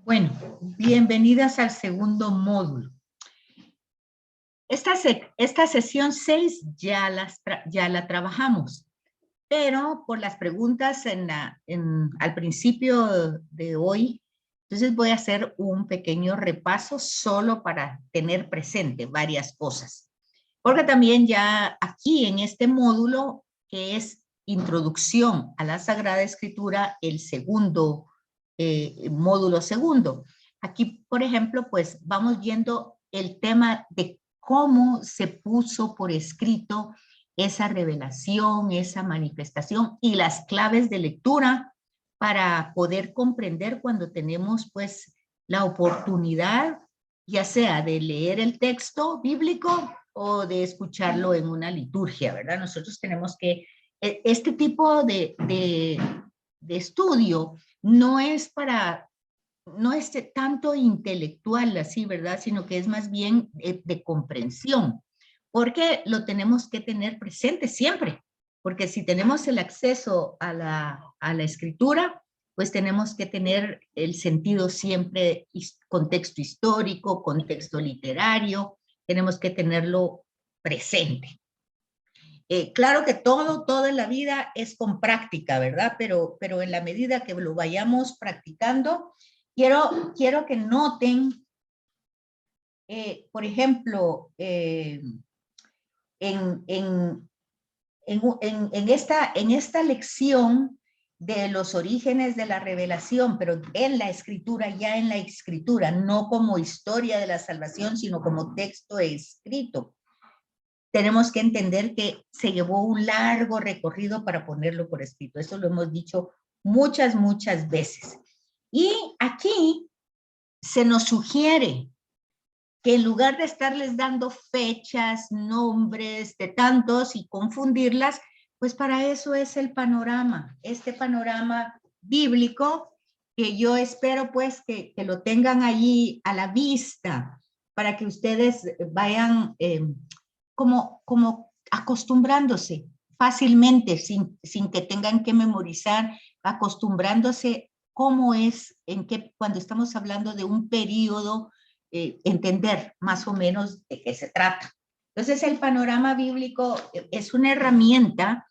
Bueno, bienvenidas al segundo módulo. Esta sesión 6 ya la trabajamos, pero por las preguntas al principio de hoy, entonces voy a hacer un pequeño repaso solo para tener presente varias cosas. Porque también ya aquí en este módulo, que es Introducción a la Sagrada Escritura, el segundo módulo segundo. Aquí, por ejemplo, pues vamos viendo el tema de cómo se puso por escrito esa revelación, esa manifestación y las claves de lectura para poder comprender cuando tenemos pues la oportunidad, ya sea de leer el texto bíblico o de escucharlo en una liturgia, ¿verdad? Nosotros tenemos que, este tipo de estudio no es no es tanto intelectual así, ¿verdad? Sino que es más bien de comprensión, porque lo tenemos que tener presente siempre, porque si tenemos el acceso a la escritura, pues tenemos que tener el sentido siempre, contexto histórico, contexto literario, tenemos que tenerlo presente. Claro que todo en la vida es con práctica, ¿verdad? Pero en la medida que lo vayamos practicando, quiero que noten, por ejemplo, en esta lección de los orígenes de la revelación, pero en la escritura, ya en la escritura, no como historia de la salvación, sino como texto escrito. Tenemos que entender que se llevó un largo recorrido para ponerlo por escrito. Eso lo hemos dicho muchas veces. Y aquí se nos sugiere que en lugar de estarles dando fechas, nombres de tantos y confundirlas, pues para eso es el panorama, este panorama bíblico que yo espero pues que lo tengan allí a la vista para que ustedes vayan como acostumbrándose fácilmente, sin que tengan que memorizar, acostumbrándose cómo es, cuando estamos hablando de un periodo, entender más o menos de qué se trata. Entonces, el panorama bíblico es una herramienta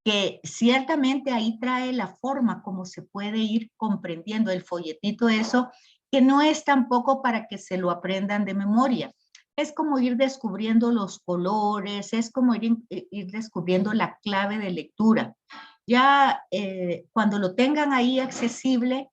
que ciertamente ahí trae la forma como se puede ir comprendiendo el folletito, eso, que no es tampoco para que se lo aprendan de memoria. Es como ir descubriendo los colores, es como ir descubriendo la clave de lectura. Ya cuando lo tengan ahí accesible,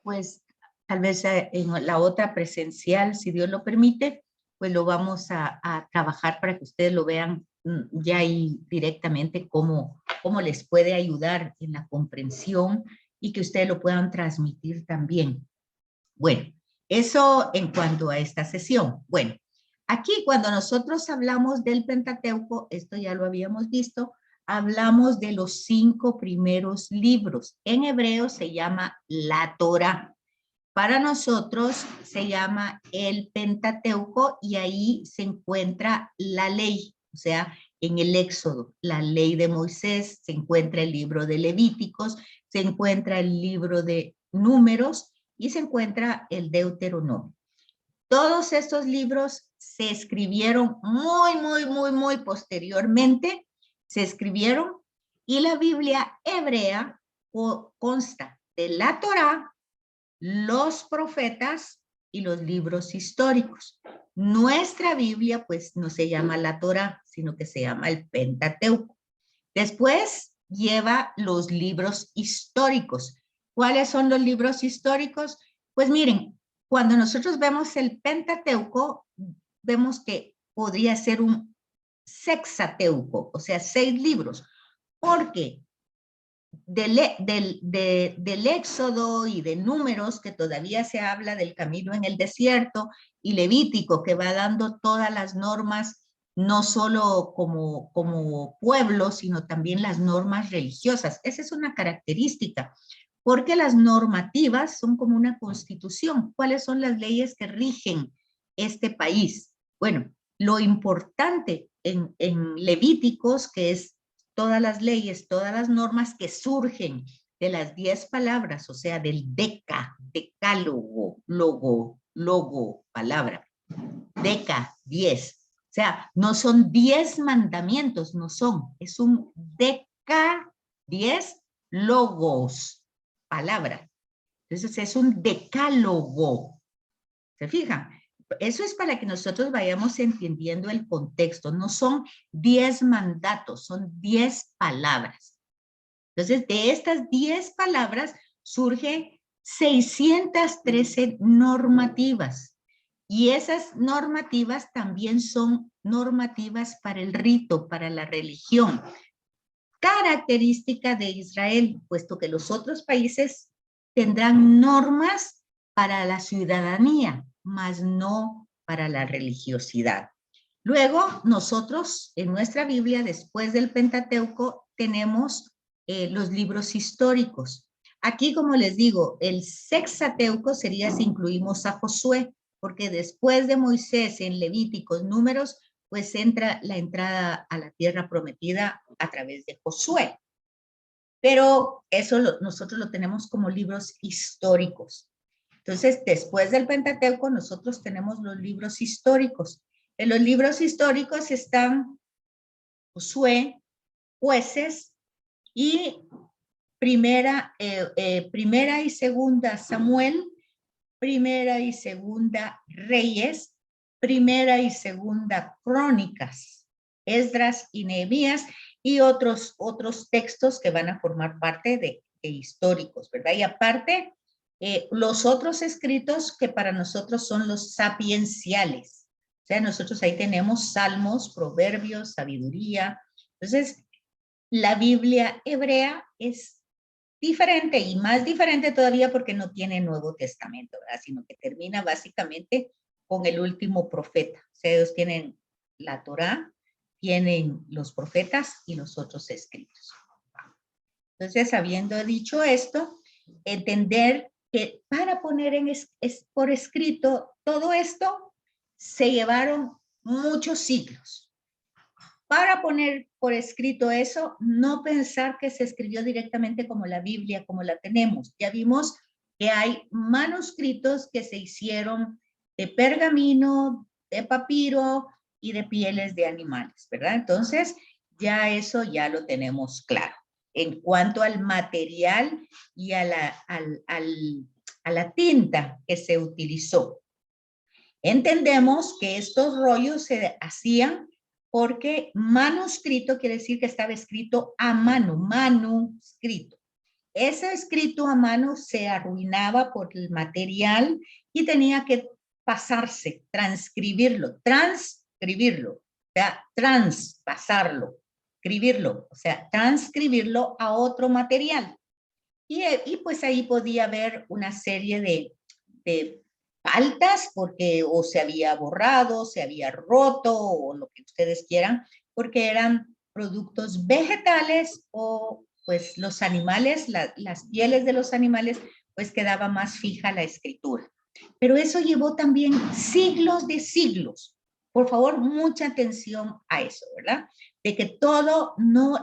pues tal vez en la otra presencial, si Dios lo permite, pues lo vamos a trabajar para que ustedes lo vean ya ahí directamente cómo les puede ayudar en la comprensión y que ustedes lo puedan transmitir también. Bueno, eso en cuanto a esta sesión. Bueno, aquí cuando nosotros hablamos del Pentateuco, esto ya lo habíamos visto, hablamos de los 5 primeros libros. En hebreo se llama la Torá. Para nosotros se llama el Pentateuco y ahí se encuentra la ley, o sea, en el Éxodo, la ley de Moisés, se encuentra el libro de Levíticos, se encuentra el libro de Números y se encuentra el Deuteronomio. Todos estos libros se escribieron muy posteriormente, se escribieron, y la Biblia hebrea consta de la Torá, los profetas y los libros históricos. Nuestra Biblia pues no se llama la Torá, sino que se llama el Pentateuco. Después lleva los libros históricos. ¿Cuáles son los libros históricos? Pues miren, cuando nosotros vemos el Pentateuco, vemos que podría ser un sexateuco, o sea, 6 libros, porque del Éxodo y de Números, que todavía se habla del camino en el desierto, y Levítico, que va dando todas las normas, no solo como pueblo, sino también las normas religiosas. Esa es una característica, porque las normativas son como una constitución. ¿Cuáles son las leyes que rigen este país? Bueno, lo importante en Levíticos, que es todas las leyes, todas las normas que surgen de las 10 palabras, o sea, del decálogo, logo, palabra. Deca, 10. O sea, no son 10 mandamientos, no son. Es un 10 logos, palabra. Entonces es un decálogo. ¿Se fijan? Eso es para que nosotros vayamos entendiendo el contexto. No son 10 mandatos, son 10 palabras. Entonces, de estas 10 palabras surgen 613 normativas. Y esas normativas también son normativas para el rito, para la religión. Característica de Israel, puesto que los otros países tendrán normas para la ciudadanía, mas no para la religiosidad. Luego, nosotros en nuestra Biblia, después del Pentateuco, tenemos los libros históricos. Aquí, como les digo, el Sextateuco sería si incluimos a Josué, porque después de Moisés en Levíticos, Números, pues entra la entrada a la tierra prometida a través de Josué. Pero eso nosotros lo tenemos como libros históricos. Entonces, después del Pentateuco, nosotros tenemos los libros históricos. En los libros históricos están Josué, Jueces y primera y segunda Samuel, primera y segunda Reyes, primera y segunda Crónicas, Esdras y Nehemías y otros textos que van a formar parte de históricos, ¿verdad? Y aparte, los otros escritos que para nosotros son los sapienciales. O sea, nosotros ahí tenemos salmos, proverbios, sabiduría. Entonces, la Biblia hebrea es diferente y más diferente todavía porque no tiene Nuevo Testamento, ¿verdad? Sino que termina básicamente con el último profeta. O sea, ellos tienen la Torá, tienen los profetas y los otros escritos. Entonces, habiendo dicho esto, entender que para poner por escrito todo esto, se llevaron muchos siglos. Para poner por escrito eso, no pensar que se escribió directamente como la Biblia, como la tenemos. Ya vimos que hay manuscritos que se hicieron de pergamino, de papiro y de pieles de animales, ¿verdad? Entonces, ya eso ya lo tenemos claro. En cuanto al material y a la tinta que se utilizó. Entendemos que estos rollos se hacían porque manuscrito quiere decir que estaba escrito a mano, manuscrito. Ese escrito a mano se arruinaba por el material y tenía que pasarse, transcribirlo, o sea, traspasarlo, escribirlo, o sea, transcribirlo a otro material. Y pues ahí podía haber una serie de faltas porque o se había borrado, se había roto o lo que ustedes quieran, porque eran productos vegetales o pues los animales, las pieles de los animales, pues quedaba más fija la escritura. Pero eso llevó también siglos de siglos. Por favor, mucha atención a eso, ¿verdad? De que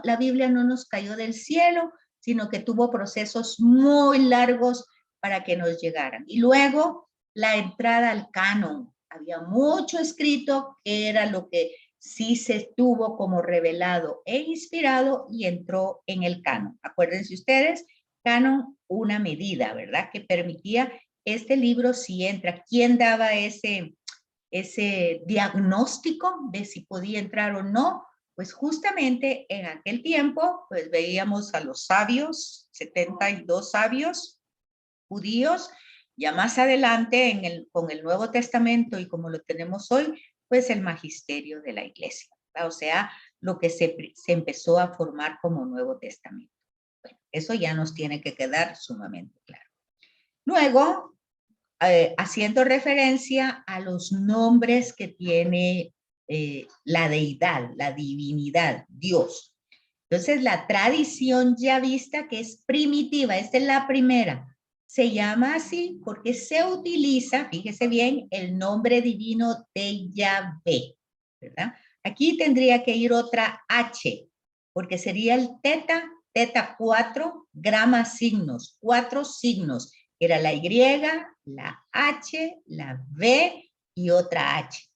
la Biblia no nos cayó del cielo, sino que tuvo procesos muy largos para que nos llegaran. Y luego la entrada al canon. Había mucho escrito que era lo que sí se tuvo como revelado e inspirado y entró en el canon. Acuérdense ustedes, canon, una medida, ¿verdad? Que permitía este libro si entra. ¿Quién daba ese diagnóstico de si podía entrar o no? Pues justamente en aquel tiempo, pues veíamos a los sabios, 72 sabios judíos, ya más adelante con el Nuevo Testamento y como lo tenemos hoy, pues el magisterio de la iglesia, ¿verdad? O sea, lo que se empezó a formar como Nuevo Testamento. Bueno, eso ya nos tiene que quedar sumamente claro. Luego, haciendo referencia a los nombres que tiene la deidad, la divinidad, Dios. Entonces, la tradición yavista, que es primitiva, esta es la primera, se llama así porque se utiliza, fíjese bien, el nombre divino de Yahvé, ¿verdad? Aquí tendría que ir otra H, porque sería el teta teta 4, grama signos, 4 signos. Era la Y, la H, la V y otra H.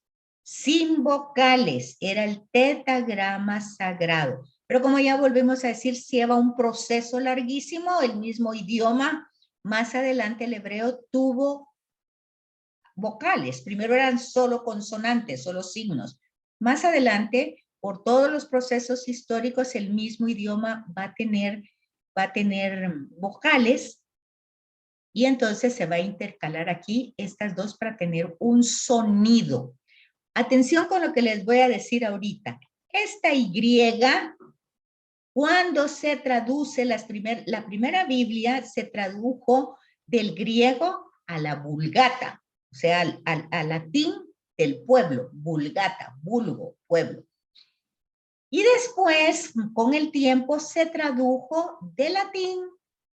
Sin vocales, era el tetagrama sagrado. Pero como ya volvemos a decir, lleva un proceso larguísimo, el mismo idioma. Más adelante el hebreo tuvo vocales. Primero eran solo consonantes, solo signos. Más adelante, por todos los procesos históricos, el mismo idioma va a tener vocales y entonces se va a intercalar aquí estas dos para tener un sonido. Atención con lo que les voy a decir ahorita. Esta Y, cuando se traduce, la primera Biblia se tradujo del griego a la Vulgata, o sea, al latín del pueblo, Vulgata, vulgo, pueblo. Y después, con el tiempo, se tradujo del latín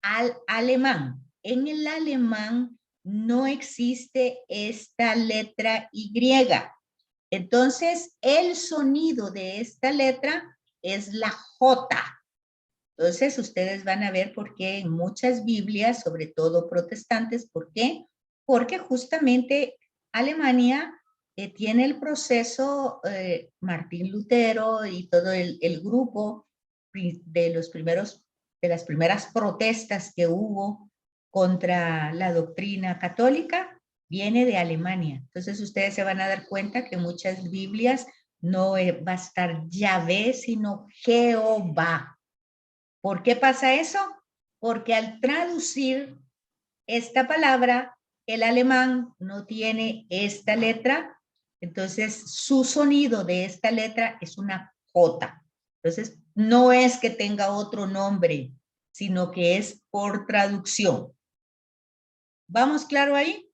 al alemán. En el alemán no existe esta letra Y. Entonces, el sonido de esta letra es la J. Entonces, ustedes van a ver por qué en muchas Biblias, sobre todo protestantes, ¿por qué? Porque justamente Alemania tiene el proceso, Martín Lutero y todo el grupo de las primeras protestas que hubo contra la doctrina católica, viene de Alemania. Entonces, ustedes se van a dar cuenta que muchas Biblias no va a estar Yahvé, sino Jehová. ¿Por qué pasa eso? Porque al traducir esta palabra, el alemán no tiene esta letra, entonces su sonido de esta letra es una J. Entonces, no es que tenga otro nombre, sino que es por traducción. ¿Vamos claro ahí?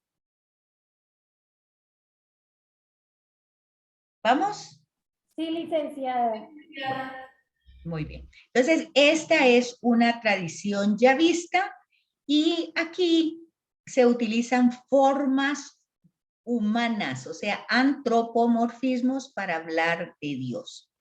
¿Vamos? Sí, licenciada. Muy bien. Entonces, esta es una tradición ya vista y aquí se utilizan formas humanas, o sea, antropomorfismos para hablar de Dios.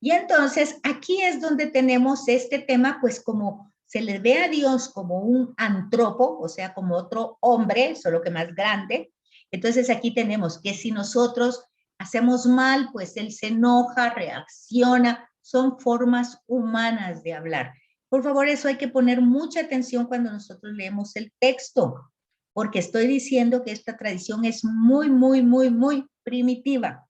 Y entonces, aquí es donde tenemos este tema, pues como se le ve a Dios como un antropo, o sea, como otro hombre, solo que más grande. Entonces, aquí tenemos que si nosotros hacemos mal, pues Él se enoja, reacciona, son formas humanas de hablar. Por favor, eso hay que poner mucha atención cuando nosotros leemos el texto, porque estoy diciendo que esta tradición es muy, muy, muy, muy primitiva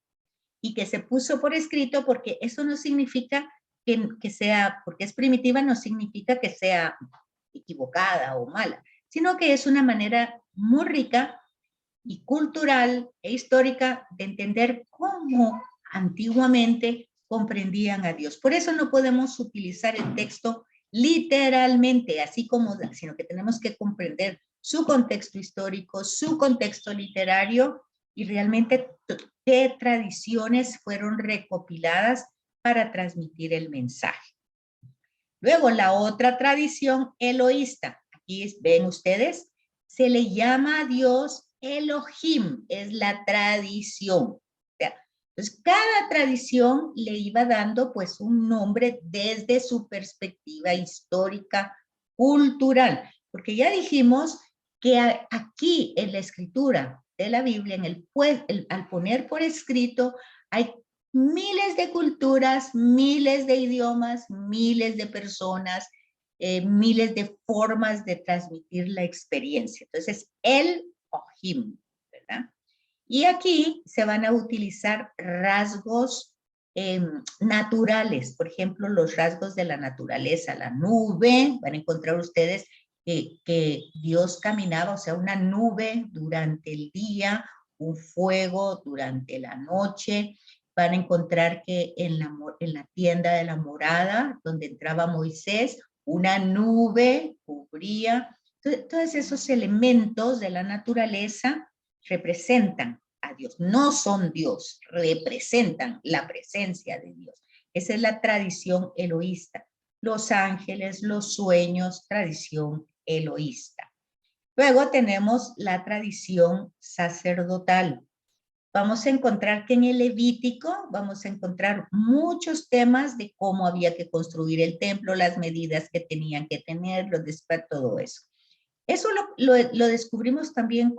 y que se puso por escrito porque eso no significa que sea, porque es primitiva no significa que sea equivocada o mala, sino que es una manera muy rica y cultural e histórica de entender cómo antiguamente comprendían a Dios. Por eso no podemos utilizar el texto literalmente, así como, sino que tenemos que comprender su contexto histórico, su contexto literario y realmente qué tradiciones fueron recopiladas para transmitir el mensaje. Luego, la otra tradición eloísta, aquí ven ustedes, se le llama a Dios Elohim, es la tradición. Entonces, cada tradición le iba dando pues un nombre desde su perspectiva histórica, cultural, porque ya dijimos que aquí en la escritura de la Biblia, al poner por escrito, hay miles de culturas, miles de idiomas, miles de personas, miles de formas de transmitir la experiencia. Entonces, el Ohim, ¿verdad? Y aquí se van a utilizar rasgos naturales, por ejemplo, los rasgos de la naturaleza, la nube, van a encontrar ustedes que Dios caminaba, o sea, una nube durante el día, un fuego durante la noche. Van a encontrar que en la tienda de la morada, donde entraba Moisés, una nube cubría. Todos esos elementos de la naturaleza representan a Dios, no son Dios, representan la presencia de Dios. Esa es la tradición eloísta. Los ángeles, los sueños, tradición eloísta. Luego tenemos la tradición sacerdotal. vamos a encontrar que en el Levítico vamos a encontrar muchos temas de cómo había que construir el templo, las medidas que tenían que tener, los despachos, todo eso. Eso lo descubrimos también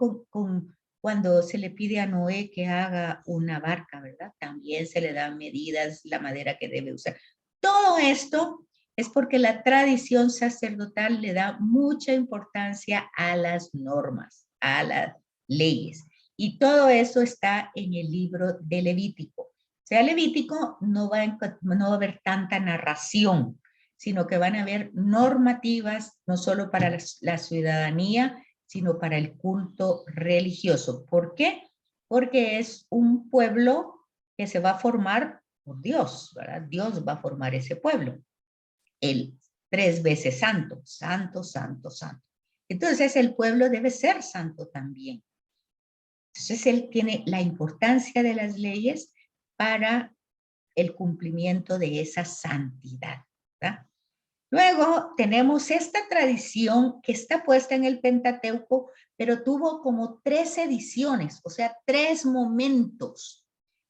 cuando se le pide a Noé que haga una barca, ¿verdad? También se le dan medidas, la madera que debe usar. Todo esto es porque la tradición sacerdotal le da mucha importancia a las normas, a las leyes. Y todo eso está en el libro de Levítico. O sea, Levítico no va a haber tanta narración, sino que van a haber normativas no solo para la ciudadanía, sino para el culto religioso. ¿Por qué? Porque es un pueblo que se va a formar por Dios, ¿verdad? Dios va a formar ese pueblo. Él 3 veces santo, santo, santo, santo. Entonces el pueblo debe ser santo también. Entonces él tiene la importancia de las leyes para el cumplimiento de esa santidad, ¿verdad? Luego tenemos esta tradición que está puesta en el Pentateuco, pero tuvo como 3 ediciones, o sea, 3 momentos.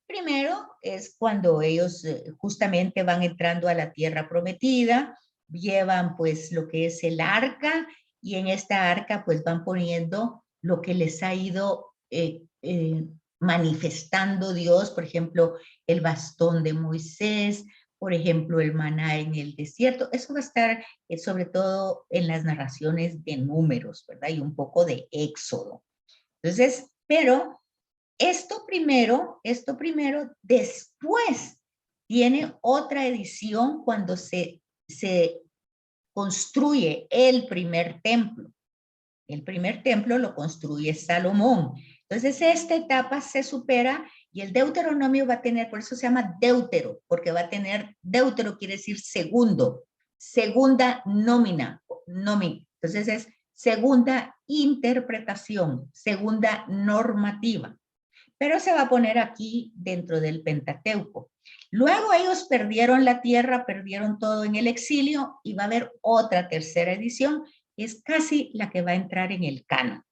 Primero es cuando ellos justamente van entrando a la tierra prometida, llevan pues lo que es el arca y en esta arca pues van poniendo lo que les ha ido manifestando Dios, por ejemplo, el bastón de Moisés, por ejemplo, el maná en el desierto. Eso va a estar sobre todo en las narraciones de Números, ¿verdad? Y un poco de Éxodo. Entonces, pero esto primero, después tiene otra edición cuando se construye el primer templo. El primer templo lo construye Salomón. Entonces, esta etapa se supera y el Deuteronomio va a tener, por eso se llama Deutero, porque va a tener, Deutero quiere decir segundo, segunda nómina. Entonces es segunda interpretación, segunda normativa. Pero se va a poner aquí dentro del Pentateuco. Luego ellos perdieron la tierra, perdieron todo en el exilio y va a haber otra tercera edición, que es casi la que va a entrar en el canon.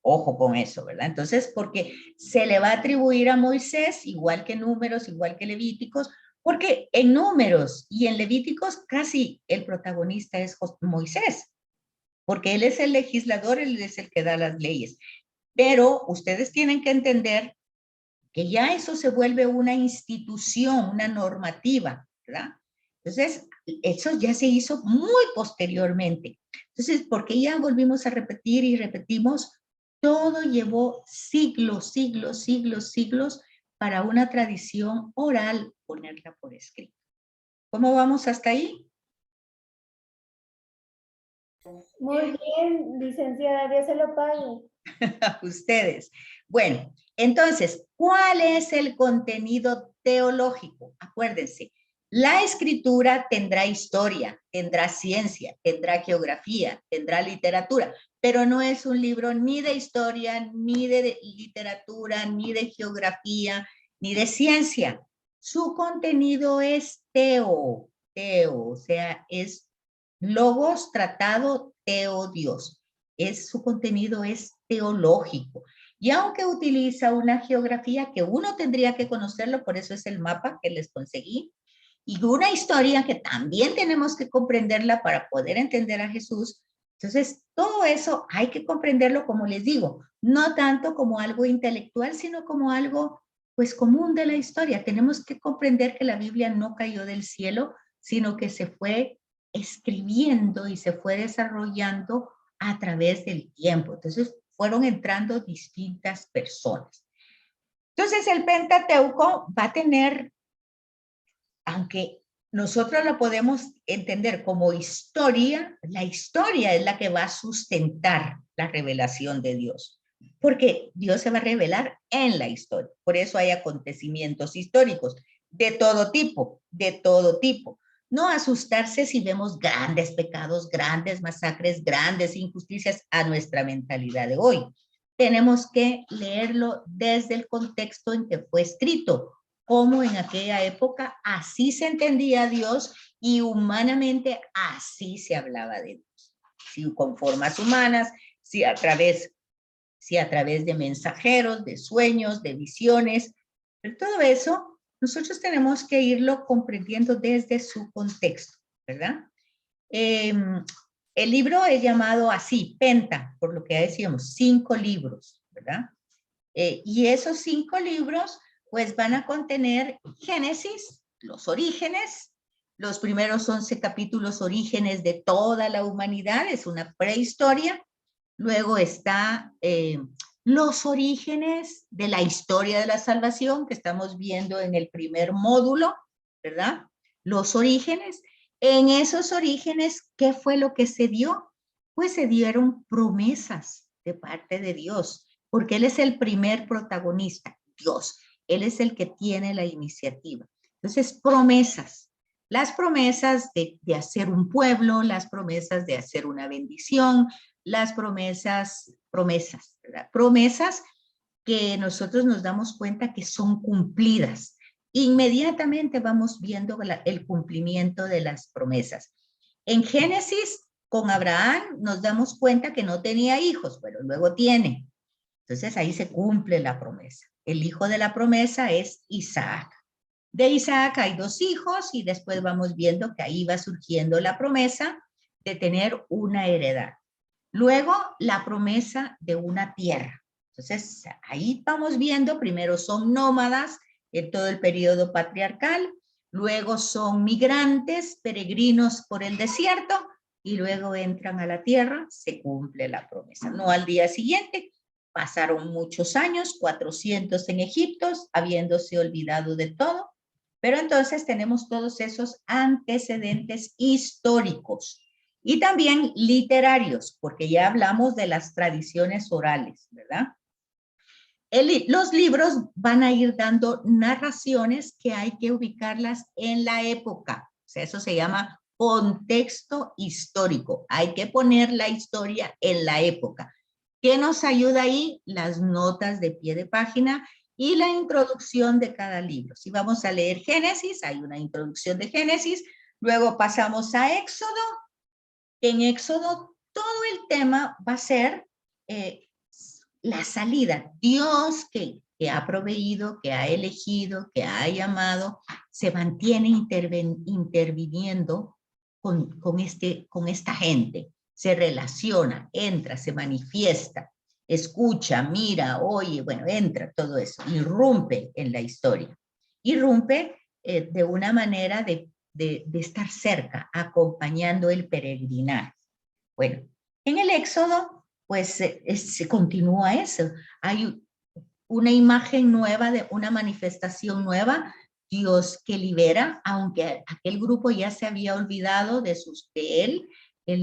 Ojo con eso, ¿verdad? Entonces, porque se le va a atribuir a Moisés, igual que Números, igual que Levíticos, porque en Números y en Levíticos casi el protagonista es Moisés, porque él es el legislador, él es el que da las leyes. Pero ustedes tienen que entender que ya eso se vuelve una institución, una normativa, ¿verdad? Entonces, eso ya se hizo muy posteriormente. Entonces, porque ya volvimos a repetir y repetimos, todo llevó siglos, siglos, siglos, siglos para una tradición oral ponerla por escrito. ¿Cómo vamos hasta ahí? Muy bien, licenciada, Dios se lo pague. Ustedes. Bueno, entonces, ¿cuál es el contenido teológico? Acuérdense, la escritura tendrá historia, tendrá ciencia, tendrá geografía, tendrá literatura, pero no es un libro ni de historia, ni de literatura, ni de geografía, ni de ciencia. Su contenido es o sea, es logos tratado Dios. Su contenido es teológico. Y aunque utiliza una geografía que uno tendría que conocerlo, por eso es el mapa que les conseguí, y una historia que también tenemos que comprenderla para poder entender a Jesús. Entonces, todo eso hay que comprenderlo, como les digo, no tanto como algo intelectual, sino como algo, pues, común de la historia. Tenemos que comprender que la Biblia no cayó del cielo, sino que se fue escribiendo y se fue desarrollando a través del tiempo. Entonces, fueron entrando distintas personas. Entonces, el Pentateuco va a tener, aunque nosotros lo podemos entender como historia, la historia es la que va a sustentar la revelación de Dios, porque Dios se va a revelar en la historia. Por eso hay acontecimientos históricos de todo tipo, de todo tipo. No asustarse si vemos grandes pecados, grandes masacres, grandes injusticias a nuestra mentalidad de hoy. Tenemos que leerlo desde el contexto en que fue escrito, como en aquella época así se entendía a Dios y humanamente así se hablaba de Dios. Si con formas humanas, si a través si a través de mensajeros, de sueños, de visiones, pero todo eso nosotros tenemos que irlo comprendiendo desde su contexto, ¿verdad? El libro es llamado así, Penta, por lo que ya decíamos, 5 libros, ¿verdad? Y esos 5 libros pues van a contener Génesis, los orígenes, los primeros 11 capítulos, orígenes de toda la humanidad, es una prehistoria. Luego está los orígenes de la historia de la salvación, que estamos viendo en el primer módulo, ¿verdad? Los orígenes. En esos orígenes, ¿qué fue lo que se dio? Pues se dieron promesas de parte de Dios, porque Él es el primer protagonista, Dios. Él es el que tiene la iniciativa. Entonces, promesas. Las promesas de hacer un pueblo, las promesas de hacer una bendición, las promesas, ¿verdad? Promesas que nosotros nos damos cuenta que son cumplidas. Inmediatamente vamos viendo el cumplimiento de las promesas. En Génesis, con Abraham, nos damos cuenta que no tenía hijos, pero luego tiene. Entonces ahí se cumple la promesa. El hijo de la promesa es Isaac. De Isaac hay 2 hijos y después vamos viendo que ahí va surgiendo la promesa de tener una heredad. Luego, la promesa de una tierra. Entonces, ahí vamos viendo, primero son nómadas en todo el periodo patriarcal, luego son migrantes, peregrinos por el desierto, y luego entran a la tierra, se cumple la promesa. No al día siguiente, pasaron muchos años, 400 en Egipto, habiéndose olvidado de todo, pero entonces tenemos todos esos antecedentes históricos. Y también literarios, porque ya hablamos de las tradiciones orales, ¿verdad? Los libros van a ir dando narraciones que hay que ubicarlas en la época. O sea, eso se llama contexto histórico. Hay que poner la historia en la época. ¿Qué nos ayuda ahí? Las notas de pie de página y la introducción de cada libro. Si vamos a leer Génesis, hay una introducción de Génesis, luego pasamos a Éxodo. En Éxodo todo el tema va a ser la salida. Dios que ha proveído, que ha elegido, que ha llamado, se mantiene interviniendo con esta gente. Se relaciona, entra, se manifiesta, escucha, mira, oye, bueno, entra todo eso, irrumpe en la historia. Irrumpe de una manera de estar cerca, acompañando el peregrinar. Bueno, en el Éxodo, pues se continúa eso. Hay una imagen nueva, de una manifestación nueva, Dios que libera, aunque aquel grupo ya se había olvidado de él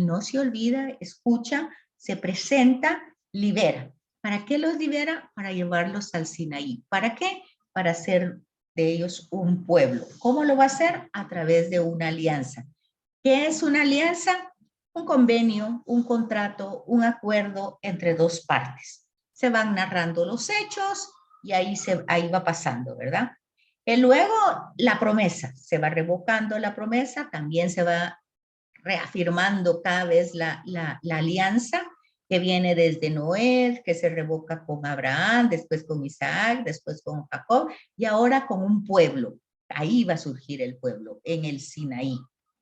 no se olvida, escucha, se presenta, libera. ¿Para qué los libera? Para llevarlos al Sinaí. ¿Para qué? Para hacer de ellos un pueblo. ¿Cómo lo va a hacer? A través de una alianza. ¿Qué es una alianza? Un convenio, un contrato, un acuerdo entre 2 partes. Se van narrando los hechos y ahí va pasando, ¿verdad? Y luego la promesa, se va revocando la promesa, también se va reafirmando cada vez la alianza que viene desde Noé, que se revoca con Abraham, después con Isaac, después con Jacob, y ahora con un pueblo. Ahí va a surgir el pueblo, en el Sinaí.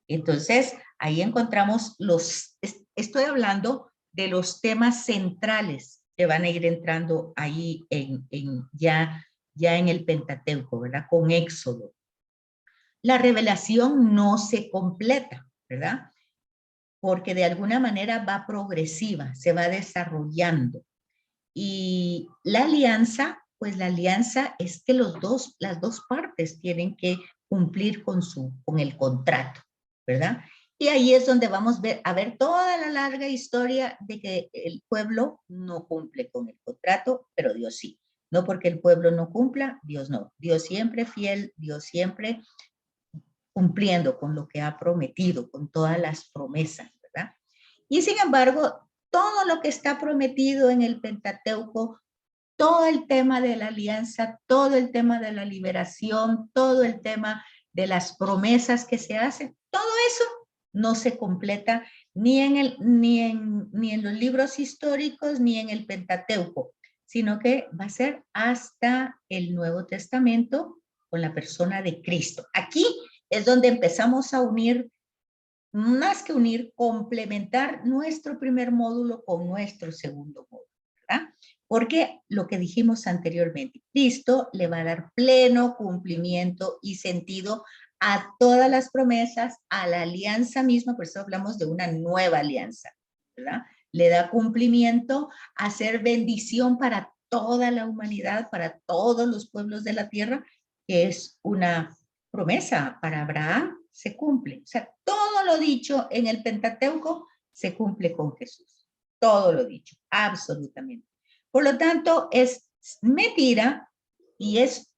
Entonces, ahí encontramos estoy hablando de los temas centrales que van a ir entrando ahí ya en el Pentateuco, ¿verdad? Con Éxodo. La revelación no se completa, ¿verdad? Porque de alguna manera va progresiva, se va desarrollando. Y la alianza, pues la alianza es que las 2 partes tienen que cumplir con el contrato, ¿verdad? Y ahí es donde vamos a ver toda la larga historia de que el pueblo no cumple con el contrato, pero Dios sí. No porque el pueblo no cumpla, Dios no. Dios siempre fiel, Dios siempre cumpliendo con lo que ha prometido, con todas las promesas, ¿verdad? Y sin embargo, todo lo que está prometido en el Pentateuco, todo el tema de la alianza, todo el tema de la liberación, todo el tema de las promesas que se hacen, todo eso no se completa ni en los libros históricos, ni en el Pentateuco, sino que va a ser hasta el Nuevo Testamento con la persona de Cristo. Aquí es donde empezamos a unir, más que unir, complementar nuestro primer módulo con nuestro segundo módulo, ¿verdad? Porque lo que dijimos anteriormente, Cristo le va a dar pleno cumplimiento y sentido a todas las promesas, a la alianza misma, por eso hablamos de una nueva alianza, ¿verdad? Le da cumplimiento a ser bendición para toda la humanidad, para todos los pueblos de la tierra, que es una promesa para Abraham, se cumple. O sea, todo lo dicho en el Pentateuco se cumple con Jesús. Todo lo dicho, absolutamente. Por lo tanto, es mentira y es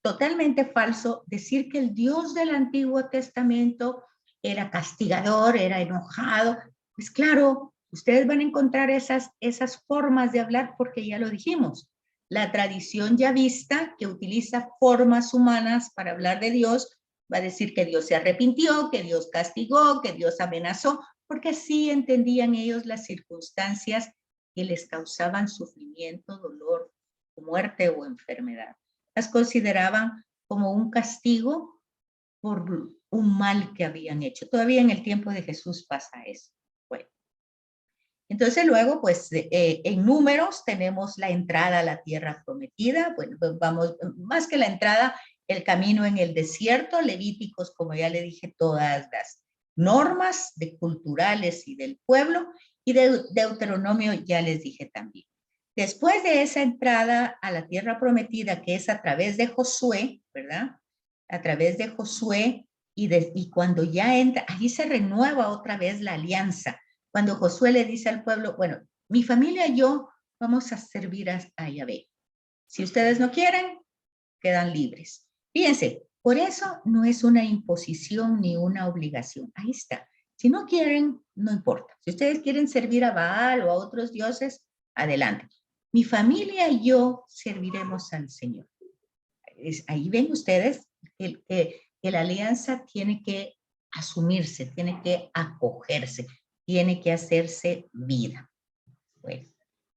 totalmente falso decir que el Dios del Antiguo Testamento era castigador, era enojado. Pues claro, ustedes van a encontrar esas formas de hablar porque ya lo dijimos. La tradición yavista, que utiliza formas humanas para hablar de Dios, va a decir que Dios se arrepintió, que Dios castigó, que Dios amenazó, porque así entendían ellos las circunstancias que les causaban sufrimiento, dolor, muerte o enfermedad. Las consideraban como un castigo por un mal que habían hecho. Todavía en el tiempo de Jesús pasa eso. Bueno, entonces luego, pues, en Números tenemos la entrada a la tierra prometida. Bueno, vamos, más que la entrada, el camino en el desierto. Levíticos, como ya le dije, todas las normas culturales y del pueblo. Y de Deuteronomio ya les dije también. Después de esa entrada a la tierra prometida, que es a través de Josué, ¿verdad? A través de Josué, y cuando ya entra, ahí se renueva otra vez la alianza. Cuando Josué le dice al pueblo, bueno, mi familia y yo vamos a servir a Yahvé. Si ustedes no quieren, quedan libres. Fíjense, por eso no es una imposición ni una obligación. Ahí está. Si no quieren, no importa. Si ustedes quieren servir a Baal o a otros dioses, adelante. Mi familia y yo serviremos al Señor. Ahí ven ustedes que la alianza tiene que asumirse, tiene que acogerse, tiene que hacerse vida. Bueno,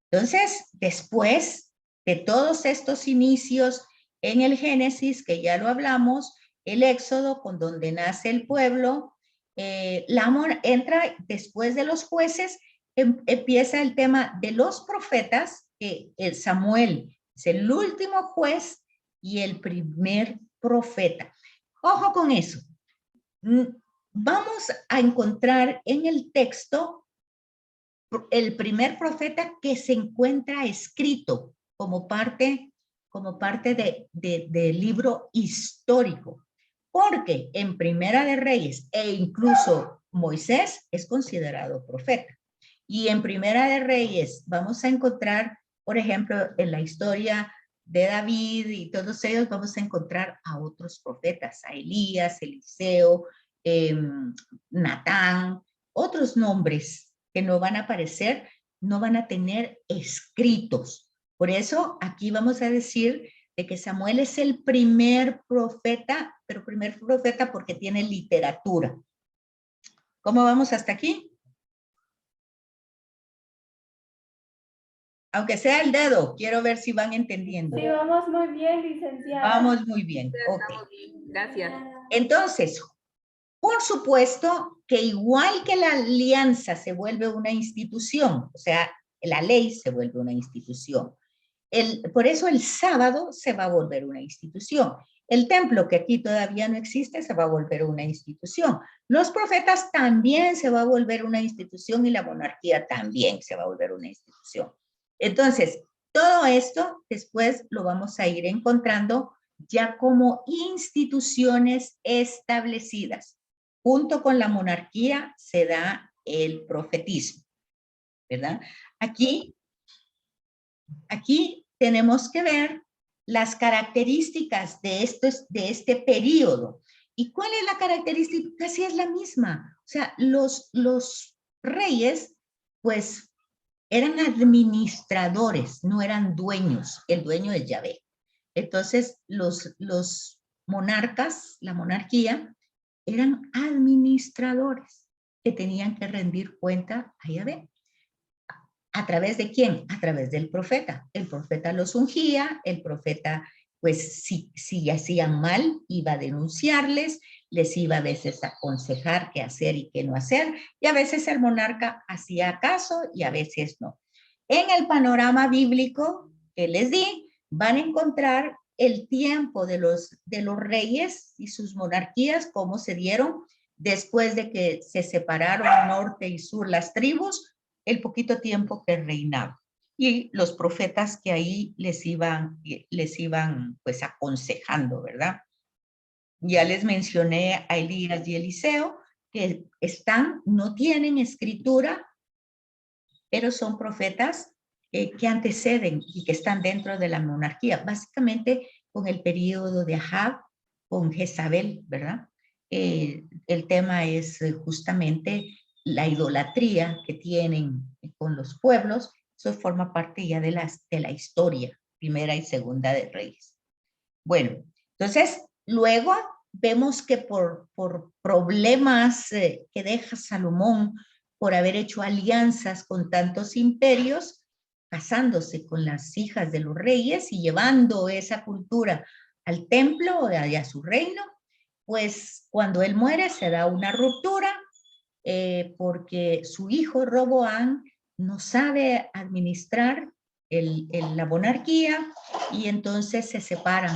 entonces, después de todos estos inicios en el Génesis, que ya lo hablamos, el Éxodo, con donde nace el pueblo, entra después de los jueces, empieza el tema de los profetas, que Samuel es el último juez y el primer profeta. Ojo con eso. Vamos a encontrar en el texto el primer profeta que se encuentra escrito como parte del libro histórico, porque en Primera de Reyes e incluso Moisés es considerado profeta. Y en Primera de Reyes vamos a encontrar, por ejemplo, en la historia de David y todos ellos, vamos a encontrar a otros profetas, a Elías, Eliseo, Natán, otros nombres que no van a aparecer, no van a tener escritos. Por eso aquí vamos a decir de que Samuel es el primer profeta, pero primer profeta porque tiene literatura. ¿Cómo vamos hasta aquí? Aunque sea el dedo, quiero ver si van entendiendo. Sí, vamos muy bien, licenciada. Vamos muy bien. Okay. Gracias. Entonces, por supuesto que igual que la alianza se vuelve una institución, o sea, la ley se vuelve una institución. Por eso el sábado se va a volver una institución. El templo, que aquí todavía no existe, se va a volver una institución. Los profetas también se va a volver una institución y la monarquía también se va a volver una institución. Entonces, todo esto después lo vamos a ir encontrando ya como instituciones establecidas. Junto con la monarquía se da el profetismo, ¿verdad? Aquí tenemos que ver las características de este periodo. ¿Y cuál es la característica? Casi es la misma. O sea, los reyes, pues, eran administradores, no eran dueños. El dueño es Yahvé. Entonces, los monarcas, la monarquía, eran administradores. que tenían que rendir cuenta a Yahvé. ¿A través de quién? A través del profeta. El profeta los ungía, el profeta, pues si hacían mal, iba a denunciarles, les iba a veces a aconsejar qué hacer y qué no hacer, y a veces el monarca hacía caso y a veces no. En el panorama bíblico que les di, van a encontrar el tiempo de los reyes y sus monarquías, cómo se dieron después de que se separaron norte y sur las tribus, el poquito tiempo que reinaba. Y los profetas que ahí les iban pues aconsejando, ¿verdad? Ya les mencioné a Elías y Eliseo, que no tienen escritura, pero son profetas que anteceden y que están dentro de la monarquía, básicamente con el periodo de Ahab, con Jezabel, ¿verdad? El tema es justamente la idolatría que tienen con los pueblos. Eso forma parte ya de la historia, primera y segunda de Reyes. Bueno, entonces luego vemos que por problemas que deja Salomón por haber hecho alianzas con tantos imperios, casándose con las hijas de los reyes y llevando esa cultura al templo y a su reino, pues cuando él muere se da una ruptura porque su hijo Roboam no sabe administrar la monarquía y entonces se separan.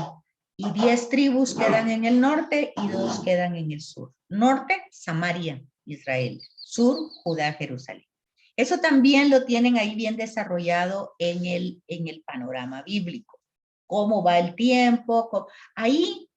Y 10 tribus quedan en el norte y 2 quedan en el sur. Norte, Samaria, Israel. Sur, Judá, Jerusalén. Eso también lo tienen ahí bien desarrollado en el panorama bíblico. Cómo va el tiempo. Ahí,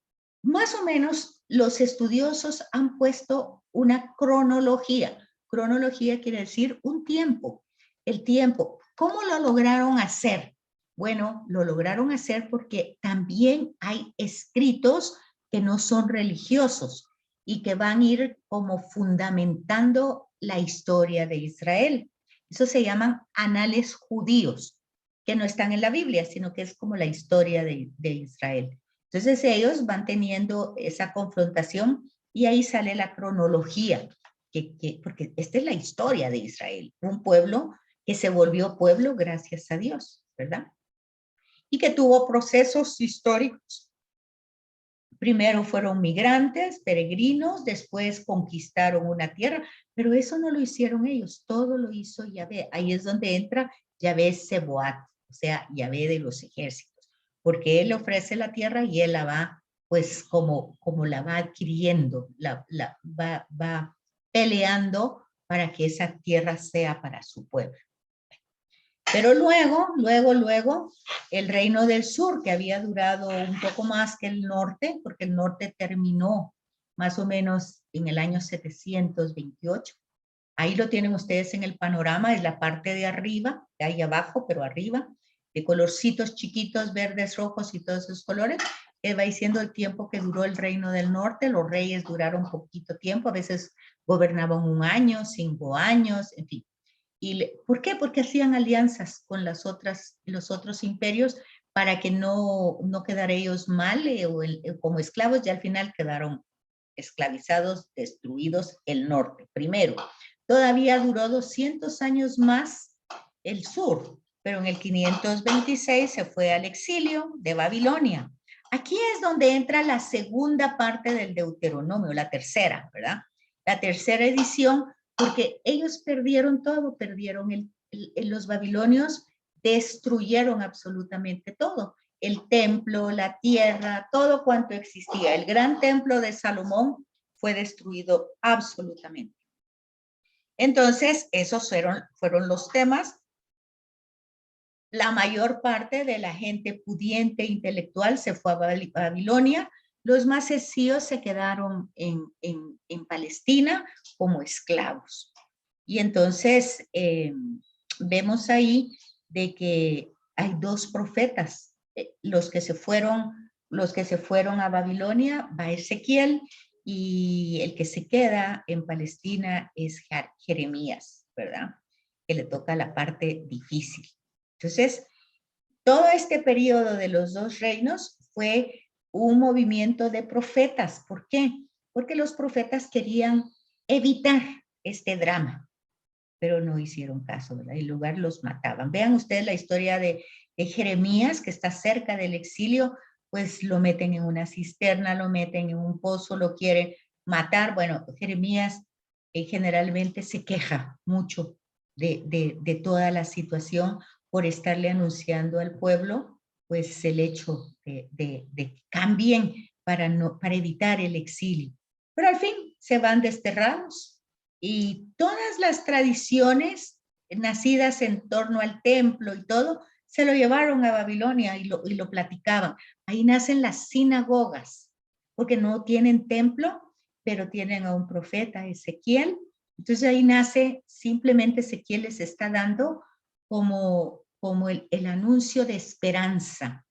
más o menos, los estudiosos han puesto una cronología. Cronología quiere decir un tiempo. El tiempo. ¿Cómo lo lograron hacer? Bueno, lo lograron hacer porque también hay escritos que no son religiosos y que van a ir como fundamentando la historia de Israel. Eso se llaman anales judíos, que no están en la Biblia, sino que es como la historia de Israel. Entonces ellos van teniendo esa confrontación y ahí sale la cronología, porque esta es la historia de Israel, un pueblo que se volvió pueblo gracias a Dios, ¿verdad? Y que tuvo procesos históricos. Primero fueron migrantes, peregrinos, después conquistaron una tierra, pero eso no lo hicieron ellos, todo lo hizo Yahvé. Ahí es donde entra Yahvé Seboat, o sea, Yahvé de los ejércitos, porque él ofrece la tierra y él la va, pues como la va adquiriendo, va peleando para que esa tierra sea para su pueblo. Pero luego, el reino del sur, que había durado un poco más que el norte, porque el norte terminó más o menos en el año 728. Ahí lo tienen ustedes en el panorama, es la parte de arriba, de ahí abajo, pero arriba, de colorcitos chiquitos, verdes, rojos y todos esos colores, que va diciendo el tiempo que duró el reino del norte. Los reyes duraron poquito tiempo, a veces gobernaban 1 año, 5 años, en fin. ¿Por qué? Porque hacían alianzas con los otros imperios para que no quedara ellos mal como esclavos, y al final quedaron esclavizados, destruidos el norte. Primero, todavía duró 200 años más el sur, pero en el 526 se fue al exilio de Babilonia. Aquí es donde entra la segunda parte del Deuteronomio, la tercera, ¿verdad? La tercera edición, porque ellos perdieron todo, los babilonios destruyeron absolutamente todo, el templo, la tierra, todo cuanto existía. El gran templo de Salomón fue destruido absolutamente. Entonces, esos fueron los temas. La mayor parte de la gente pudiente e intelectual se fue a Babilonia. Los más sencillos se quedaron en Palestina como esclavos. Y entonces vemos ahí de que hay 2 profetas. Los que se fueron a Babilonia va Ezequiel, y el que se queda en Palestina es Jeremías, ¿verdad? Que le toca la parte difícil. Entonces, todo este periodo de los 2 reinos fue un movimiento de profetas. ¿Por qué? Porque los profetas querían evitar este drama, pero no hicieron caso, ¿verdad? En lugar los mataban. Vean ustedes la historia de Jeremías, que está cerca del exilio, pues lo meten en una cisterna, lo meten en un pozo, lo quieren matar. Bueno, Jeremías generalmente se queja mucho de toda la situación por estarle anunciando al pueblo, pues el hecho de que cambien para evitar el exilio. Pero al fin se van desterrados y todas las tradiciones nacidas en torno al templo y todo, se lo llevaron a Babilonia y lo platicaban. Ahí nacen las sinagogas, porque no tienen templo, pero tienen a un profeta, Ezequiel. Entonces ahí nace, simplemente Ezequiel les está dando como el anuncio de esperanza,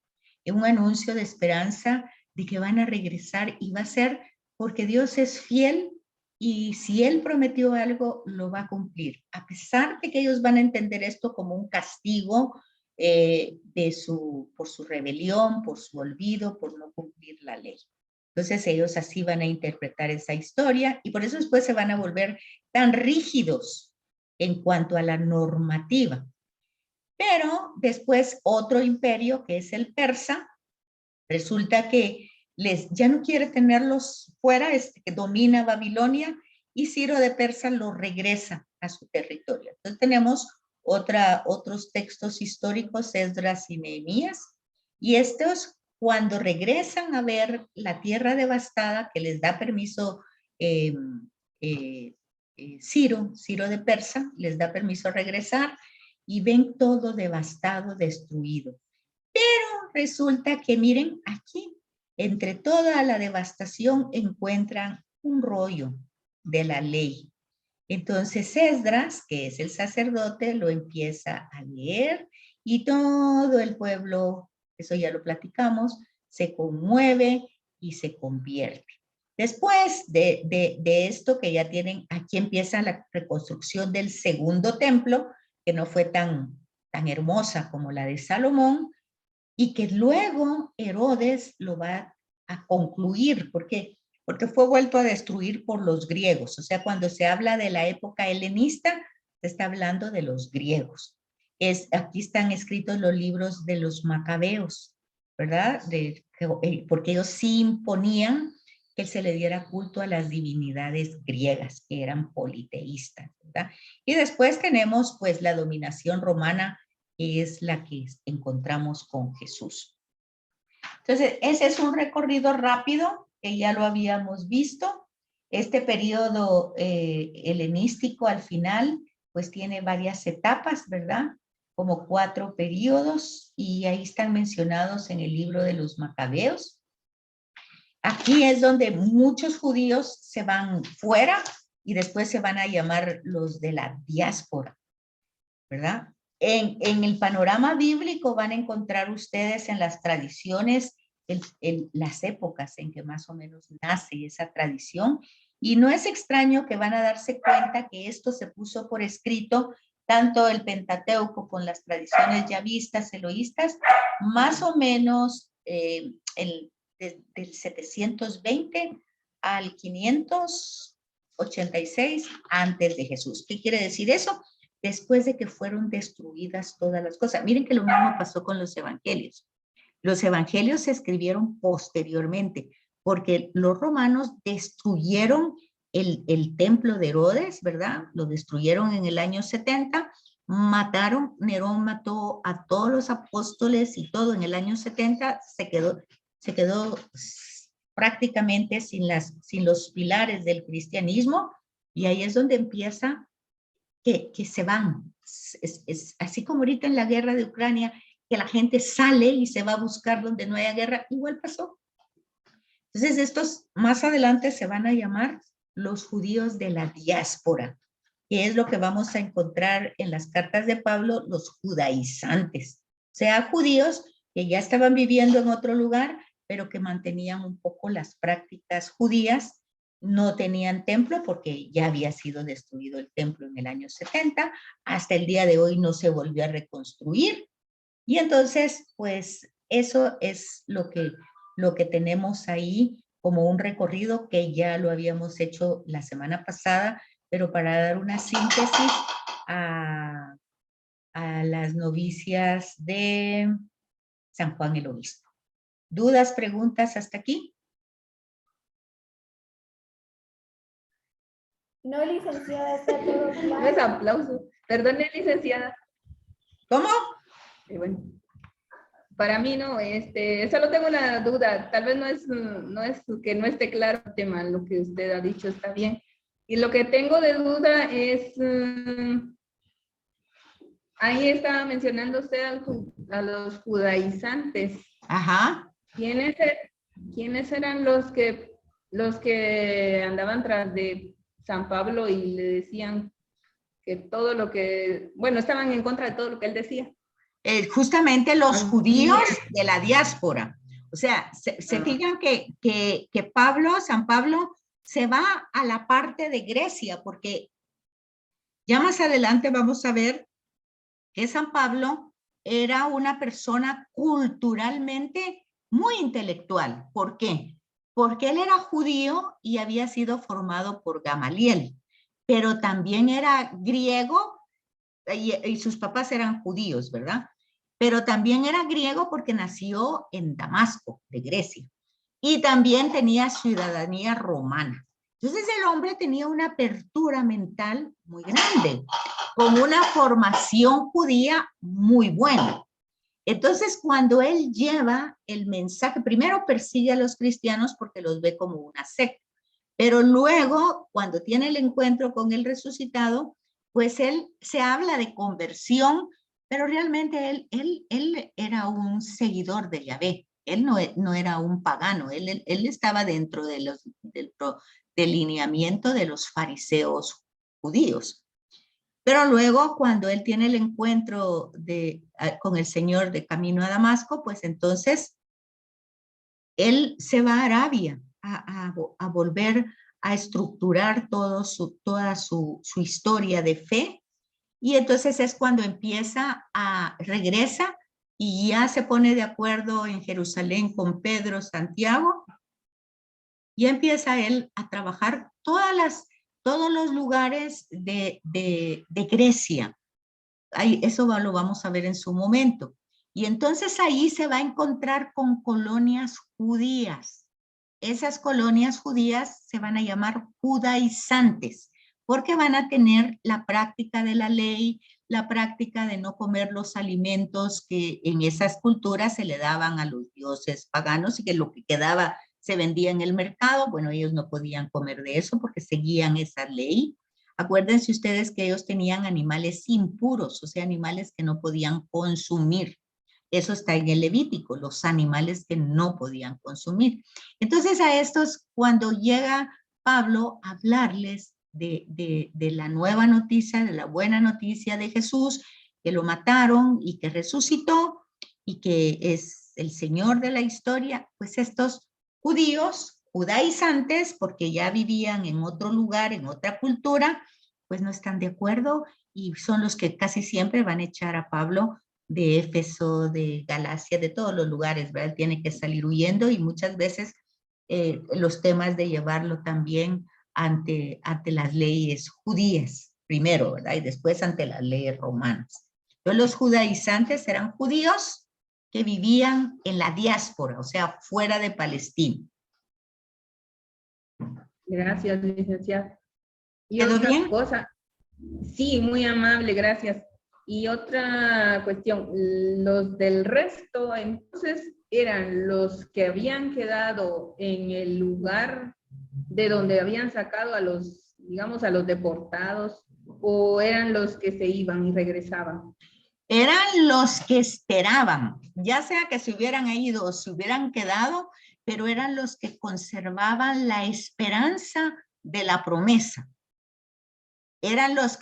un anuncio de esperanza de que van a regresar y va a ser porque Dios es fiel y si Él prometió algo, lo va a cumplir. A pesar de que ellos van a entender esto como un castigo por su rebelión, por su olvido, por no cumplir la ley. Entonces ellos así van a interpretar esa historia y por eso después se van a volver tan rígidos en cuanto a la normativa. Pero después otro imperio, que es el persa, resulta que ya no quiere tenerlos fuera, que domina Babilonia, y Ciro de Persa lo regresa a su territorio. Entonces tenemos otros textos históricos, Esdras y Nehemías, y estos cuando regresan a ver la tierra devastada que les da permiso Ciro de Persa, les da permiso a regresar y ven todo devastado, destruido. Pero resulta que miren aquí, entre toda la devastación encuentran un rollo de la ley. Entonces Esdras, que es el sacerdote, lo empieza a leer y todo el pueblo, eso ya lo platicamos, se conmueve y se convierte. Después de esto que ya tienen, aquí empieza la reconstrucción del segundo templo, que no fue tan hermosa como la de Salomón, y que luego Herodes lo va a concluir, porque fue vuelto a destruir por los griegos. O sea, cuando se habla de la época helenista, se está hablando de los griegos. Aquí están escritos los libros de los macabeos, ¿verdad? Porque ellos sí imponían que se le diera culto a las divinidades griegas, que eran politeístas, ¿verdad? Y después tenemos pues la dominación romana, que es la que encontramos con Jesús. Entonces, ese es un recorrido rápido que ya lo habíamos visto. Este periodo helenístico al final, pues tiene varias etapas, ¿verdad? Como 4 periodos y ahí están mencionados en el libro de los Macabeos. Aquí es donde muchos judíos se van fuera y después se van a llamar los de la diáspora, ¿verdad? En el panorama bíblico van a encontrar ustedes en las tradiciones las épocas en que más o menos nace esa tradición y no es extraño que van a darse cuenta que esto se puso por escrito, tanto el Pentateuco con las tradiciones ya vistas, eloístas, más o menos del 720 al 586 antes de Jesús. ¿Qué quiere decir eso? Después de que fueron destruidas todas las cosas. Miren que lo mismo pasó con los evangelios. Los evangelios se escribieron posteriormente, porque los romanos destruyeron el templo de Herodes, ¿verdad? Lo destruyeron en el año 70, Nerón mató a todos los apóstoles y todo en el año 70, se quedó prácticamente sin los pilares del cristianismo, y ahí es donde empieza que se van. Es así como ahorita en la guerra de Ucrania, que la gente sale y se va a buscar donde no haya guerra, igual pasó. Entonces estos más adelante se van a llamar los judíos de la diáspora, que es lo que vamos a encontrar en las cartas de Pablo, los judaizantes, o sea, judíos que ya estaban viviendo en otro lugar, pero que mantenían un poco las prácticas judías. No tenían templo porque ya había sido destruido el templo en el año 70, hasta el día de hoy no se volvió a reconstruir. Y entonces, pues eso es lo que tenemos ahí como un recorrido que ya lo habíamos hecho la semana pasada, pero para dar una síntesis a las novicias de San Juan el Obispo. ¿Dudas, preguntas hasta aquí? No, licenciada, está todo claro. No es aplauso. Perdone, licenciada. ¿Cómo? Bueno, para mí no, solo tengo una duda. Tal vez no es que no esté claro el tema, lo que usted ha dicho está bien. Y lo que tengo de duda es, ahí estaba mencionando usted a los judaizantes. Ajá. ¿Quiénes eran los que andaban tras de San Pablo y le decían que todo lo que, bueno, estaban en contra de todo lo que él decía? Justamente los judíos de la diáspora. O sea, se fijan que San Pablo, se va a la parte de Grecia, porque ya más adelante vamos a ver que San Pablo era una persona culturalmente muy intelectual. ¿Por qué? Porque él era judío y había sido formado por Gamaliel, pero también era griego y sus papás eran judíos, ¿verdad? Pero también era griego porque nació en Damasco, de Grecia, y también tenía ciudadanía romana. Entonces el hombre tenía una apertura mental muy grande, con una formación judía muy buena. Entonces, cuando él lleva el mensaje, primero persigue a los cristianos porque los ve como una secta, pero luego, cuando tiene el encuentro con el resucitado, pues él se habla de conversión, pero realmente él era un seguidor de Yahvé. Él no era un pagano, él estaba dentro del lineamiento de los fariseos judíos. Pero luego, cuando él tiene el encuentro con el Señor de camino a Damasco, pues entonces él se va a Arabia a volver a estructurar toda su historia de fe. Y entonces es cuando regresa y ya se pone de acuerdo en Jerusalén con Pedro, Santiago, y empieza él a trabajar todos los lugares de Grecia. Eso lo vamos a ver en su momento. Y entonces ahí se va a encontrar con colonias judías. Esas colonias judías se van a llamar judaizantes, porque van a tener la práctica de la ley, la práctica de no comer los alimentos que en esas culturas se le daban a los dioses paganos y que lo que quedaba se vendía en el mercado. Bueno, ellos no podían comer de eso porque seguían esa ley. Acuérdense ustedes que ellos tenían animales impuros, o sea, animales que no podían consumir. Eso está en el Levítico, los animales que no podían consumir. Entonces a estos, cuando llega Pablo a hablarles de la nueva noticia, de la buena noticia de Jesús, que lo mataron y que resucitó y que es el Señor de la historia, pues estos judíos, judaizantes, porque ya vivían en otro lugar, en otra cultura, pues no están de acuerdo y son los que casi siempre van a echar a Pablo de Éfeso, de Galacia, de todos los lugares, ¿verdad? Tiene que salir huyendo y muchas veces los temas de llevarlo también ante las leyes judías, primero, ¿verdad? Y después ante las leyes romanas. Entonces los judaizantes eran judíos que vivían en la diáspora, o sea, fuera de Palestina. Gracias, licenciada. Y ¿Quedó otra bien? cosa, sí, muy amable, gracias. Y otra cuestión, los del resto, entonces, eran los que habían quedado en el lugar de donde habían sacado a los, digamos, a los deportados, o eran los que se iban y regresaban. Eran los que esperaban, ya sea que se hubieran ido o se hubieran quedado, pero eran los que conservaban la esperanza de la promesa. Eran los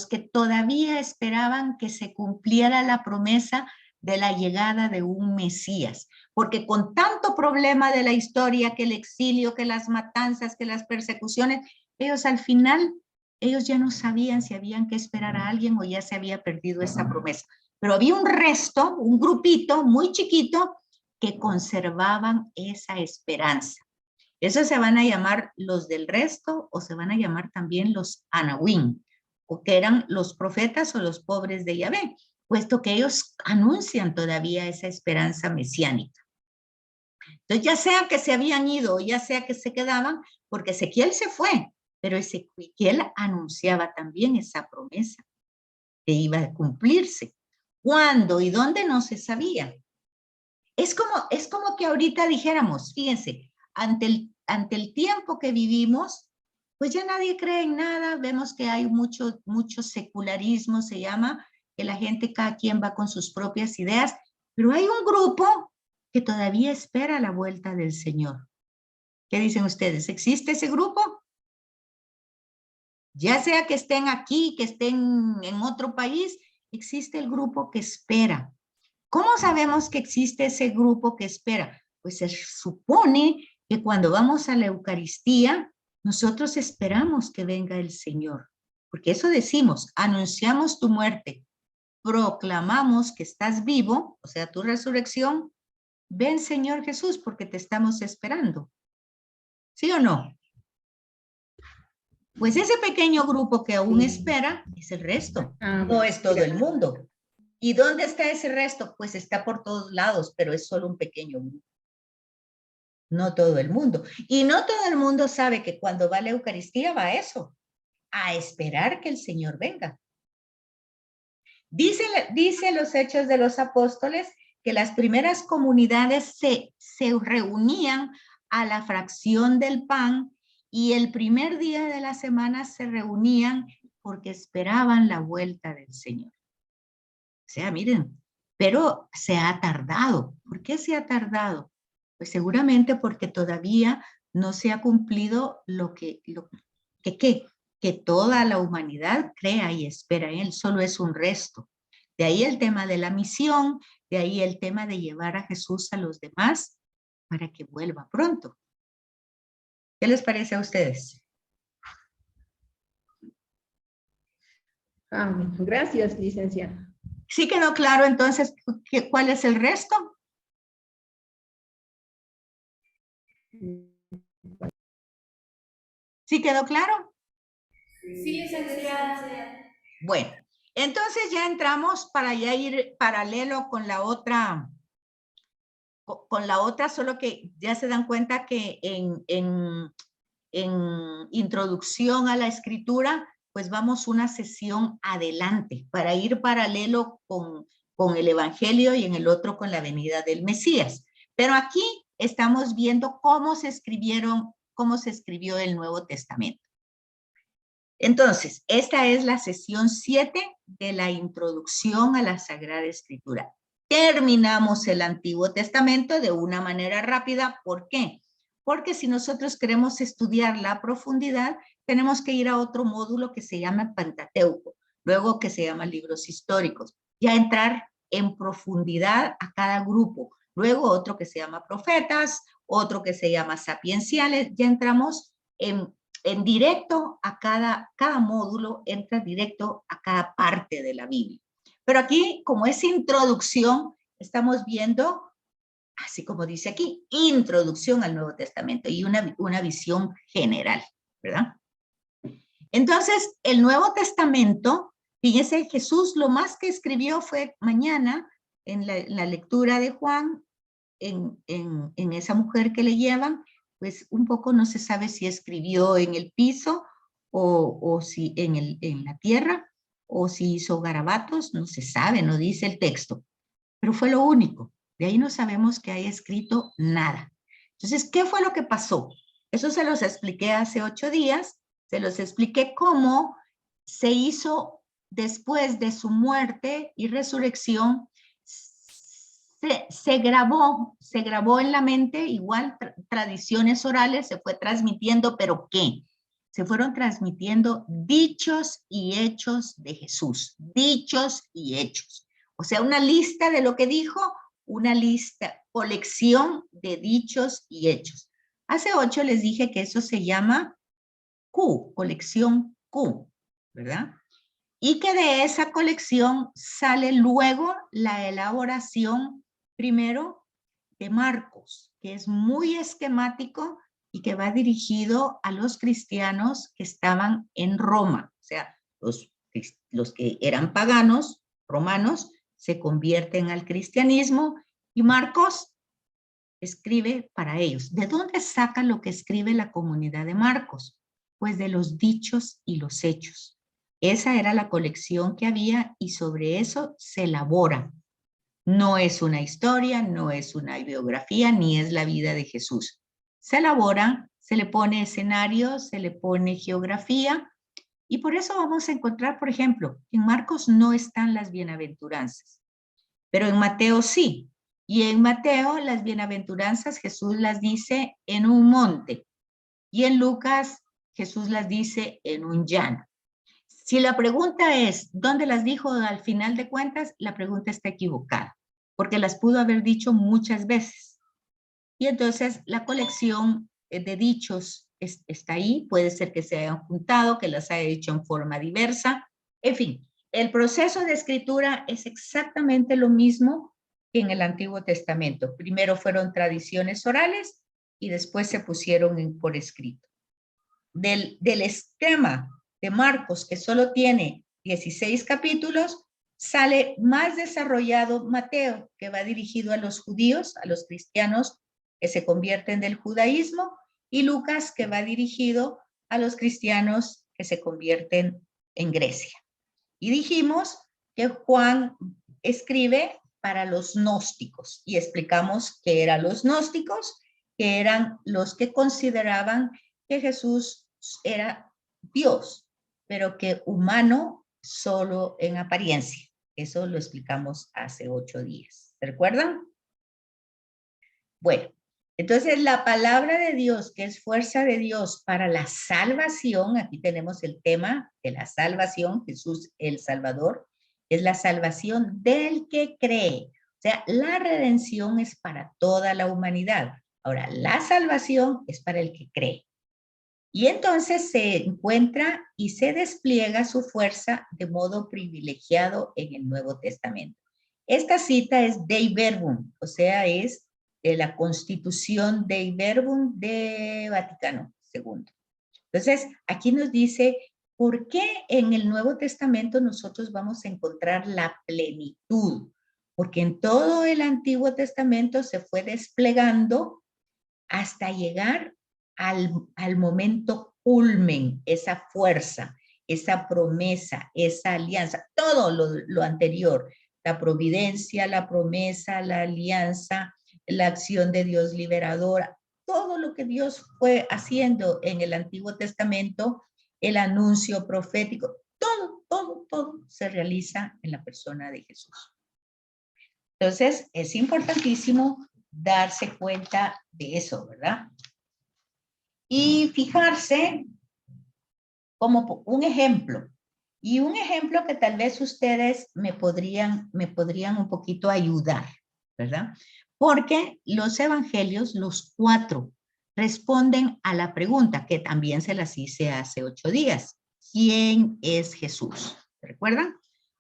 que todavía esperaban que se cumpliera la promesa de la llegada de un Mesías. Porque con tanto problema de la historia, que el exilio, que las matanzas, que las persecuciones, ellos al final, ellos ya no sabían si habían que esperar a alguien o ya se había perdido esa promesa. Pero había un resto, un grupito muy chiquito, que conservaban esa esperanza. Esos se van a llamar los del resto o se van a llamar también los Anahuim, o que eran los profetas o los pobres de Yahvé, puesto que ellos anuncian todavía esa esperanza mesiánica. Entonces, ya sea que se habían ido o ya sea que se quedaban, porque Ezequiel se fue, pero Ezequiel anunciaba también esa promesa que iba a cumplirse. ¿Cuándo y dónde? No se sabía. Es como que ahorita dijéramos, fíjense, ante el tiempo que vivimos, pues ya nadie cree en nada, vemos que hay mucho secularismo, se llama, que la gente, cada quien va con sus propias ideas, pero hay un grupo que todavía espera la vuelta del Señor. ¿Qué dicen ustedes? ¿Existe ese grupo? Ya sea que estén aquí, que estén en otro país, existe el grupo que espera. ¿Cómo sabemos que existe ese grupo que espera? Pues se supone que cuando vamos a la Eucaristía, nosotros esperamos que venga el Señor. Porque eso decimos, anunciamos tu muerte, proclamamos que estás vivo, o sea, tu resurrección. Ven, Señor Jesús, porque te estamos esperando. ¿Sí o no? Pues ese pequeño grupo que aún espera es el resto, no es todo el mundo. ¿Y dónde está ese resto? Pues está por todos lados, pero es solo un pequeño grupo. No todo el mundo. Y no todo el mundo sabe que cuando va a la Eucaristía va a eso, a esperar que el Señor venga. Dice los Hechos de los Apóstoles que las primeras comunidades se reunían a la fracción del pan y el primer día de la semana se reunían porque esperaban la vuelta del Señor. O sea, miren, pero se ha tardado. ¿Por qué se ha tardado? Pues seguramente porque todavía no se ha cumplido que toda la humanidad crea y espera en Él, solo es un resto. De ahí el tema de la misión, de ahí el tema de llevar a Jesús a los demás para que vuelva pronto. ¿Qué les parece a ustedes? Gracias, licenciada. ¿Sí quedó claro entonces cuál es el resto? ¿Sí quedó claro? Sí, licenciada. Bueno, entonces ya entramos para ya ir paralelo con la otra, solo que ya se dan cuenta que en introducción a la escritura, pues vamos una sesión adelante para ir paralelo con el Evangelio y en el otro con la venida del Mesías. Pero aquí estamos viendo cómo se escribió el Nuevo Testamento. Entonces, esta es la sesión 7 de la introducción a la Sagrada Escritura. Terminamos el Antiguo Testamento de una manera rápida. ¿Por qué? Porque si nosotros queremos estudiar la profundidad, tenemos que ir a otro módulo que se llama Pentateuco, luego que se llama libros históricos, ya entrar en profundidad a cada grupo, luego otro que se llama profetas, otro que se llama sapienciales, ya entramos en directo a cada módulo, entra directo a cada parte de la Biblia. Pero aquí, como es introducción, estamos viendo, así como dice aquí, introducción al Nuevo Testamento y una visión general, ¿verdad? Entonces, el Nuevo Testamento, fíjese, Jesús lo más que escribió fue mañana, en la lectura de Juan, en esa mujer que le llevan, pues un poco no se sabe si escribió en el piso o si en la tierra o si hizo garabatos, no se sabe, no dice el texto, pero fue lo único. De ahí no sabemos que haya escrito nada. Entonces, ¿qué fue lo que pasó? Eso se los expliqué hace 8 días, se los expliqué cómo se hizo después de su muerte y resurrección. Se grabó en la mente, igual tradiciones orales, se fue transmitiendo, pero ¿qué? Se fueron transmitiendo dichos y hechos de Jesús, dichos y hechos. O sea, una lista de lo que dijo, una lista, colección de dichos y hechos. Hace 8 les dije que eso se llama Q, colección Q, ¿verdad? Y que de esa colección sale luego la elaboración primero de Marcos, que es muy esquemático y que va dirigido a los cristianos que estaban en Roma. O sea, los que eran paganos, romanos, se convierten al cristianismo y Marcos escribe para ellos. ¿De dónde saca lo que escribe la comunidad de Marcos? Pues de los dichos y los hechos. Esa era la colección que había y sobre eso se elabora. No es una historia, no es una biografía, ni es la vida de Jesús. Se elabora, se le pone escenario, se le pone geografía, y por eso vamos a encontrar, por ejemplo, en Marcos no están las bienaventuranzas, pero en Mateo sí. Y en Mateo las bienaventuranzas Jesús las dice en un monte, y en Lucas Jesús las dice en un llano. Si la pregunta es, ¿dónde las dijo al final de cuentas? La pregunta está equivocada, porque las pudo haber dicho muchas veces. Y entonces la colección de dichos está ahí, puede ser que se hayan juntado, que las haya hecho en forma diversa. En fin, el proceso de escritura es exactamente lo mismo que en el Antiguo Testamento. Primero fueron tradiciones orales y después se pusieron por escrito. Del esquema de Marcos, que solo tiene 16 capítulos, sale más desarrollado Mateo, que va dirigido a los judíos, a los cristianos que se convierten del judaísmo, y Lucas, que va dirigido a los cristianos que se convierten en Grecia. Y dijimos que Juan escribe para los gnósticos, y explicamos qué eran los gnósticos, que eran los que consideraban que Jesús era Dios, pero que humano solo en apariencia. Eso lo explicamos hace 8 días. ¿Se recuerdan? Bueno, entonces la palabra de Dios, que es fuerza de Dios para la salvación, aquí tenemos el tema de la salvación, Jesús el Salvador, es la salvación del que cree. O sea, la redención es para toda la humanidad. Ahora, la salvación es para el que cree. Y entonces se encuentra y se despliega su fuerza de modo privilegiado en el Nuevo Testamento. Esta cita es Dei Verbum, o sea, es de la Constitución Dei Verbum de Vaticano II. Entonces, aquí nos dice, ¿por qué en el Nuevo Testamento nosotros vamos a encontrar la plenitud? Porque en todo el Antiguo Testamento se fue desplegando hasta llegar al momento culmen, esa fuerza, esa promesa, esa alianza, todo lo anterior, la providencia, la promesa, la alianza, la acción de Dios liberadora, todo lo que Dios fue haciendo en el Antiguo Testamento, el anuncio profético, todo se realiza en la persona de Jesús. Entonces, es importantísimo darse cuenta de eso, ¿verdad? Y fijarse como un ejemplo. Y un ejemplo que tal vez ustedes me podrían un poquito ayudar, ¿verdad? Porque los evangelios, los 4, responden a la pregunta que también se las hice hace 8 días. ¿Quién es Jesús? ¿Se recuerdan?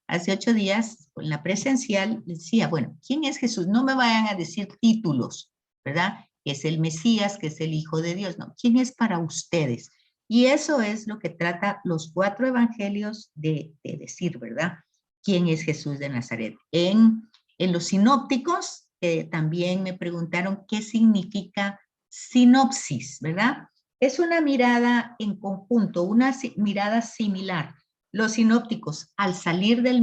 Hace 8 días, en la presencial, decía, bueno, ¿quién es Jesús? No me vayan a decir títulos, ¿verdad? Que es el Mesías, que es el Hijo de Dios. No, ¿quién es para ustedes? Y eso es lo que trata los 4 evangelios de decir, ¿verdad? ¿Quién es Jesús de Nazaret? En los sinópticos, también me preguntaron qué significa sinopsis, ¿verdad? Es una mirada en conjunto, una mirada similar. Los sinópticos, al salir de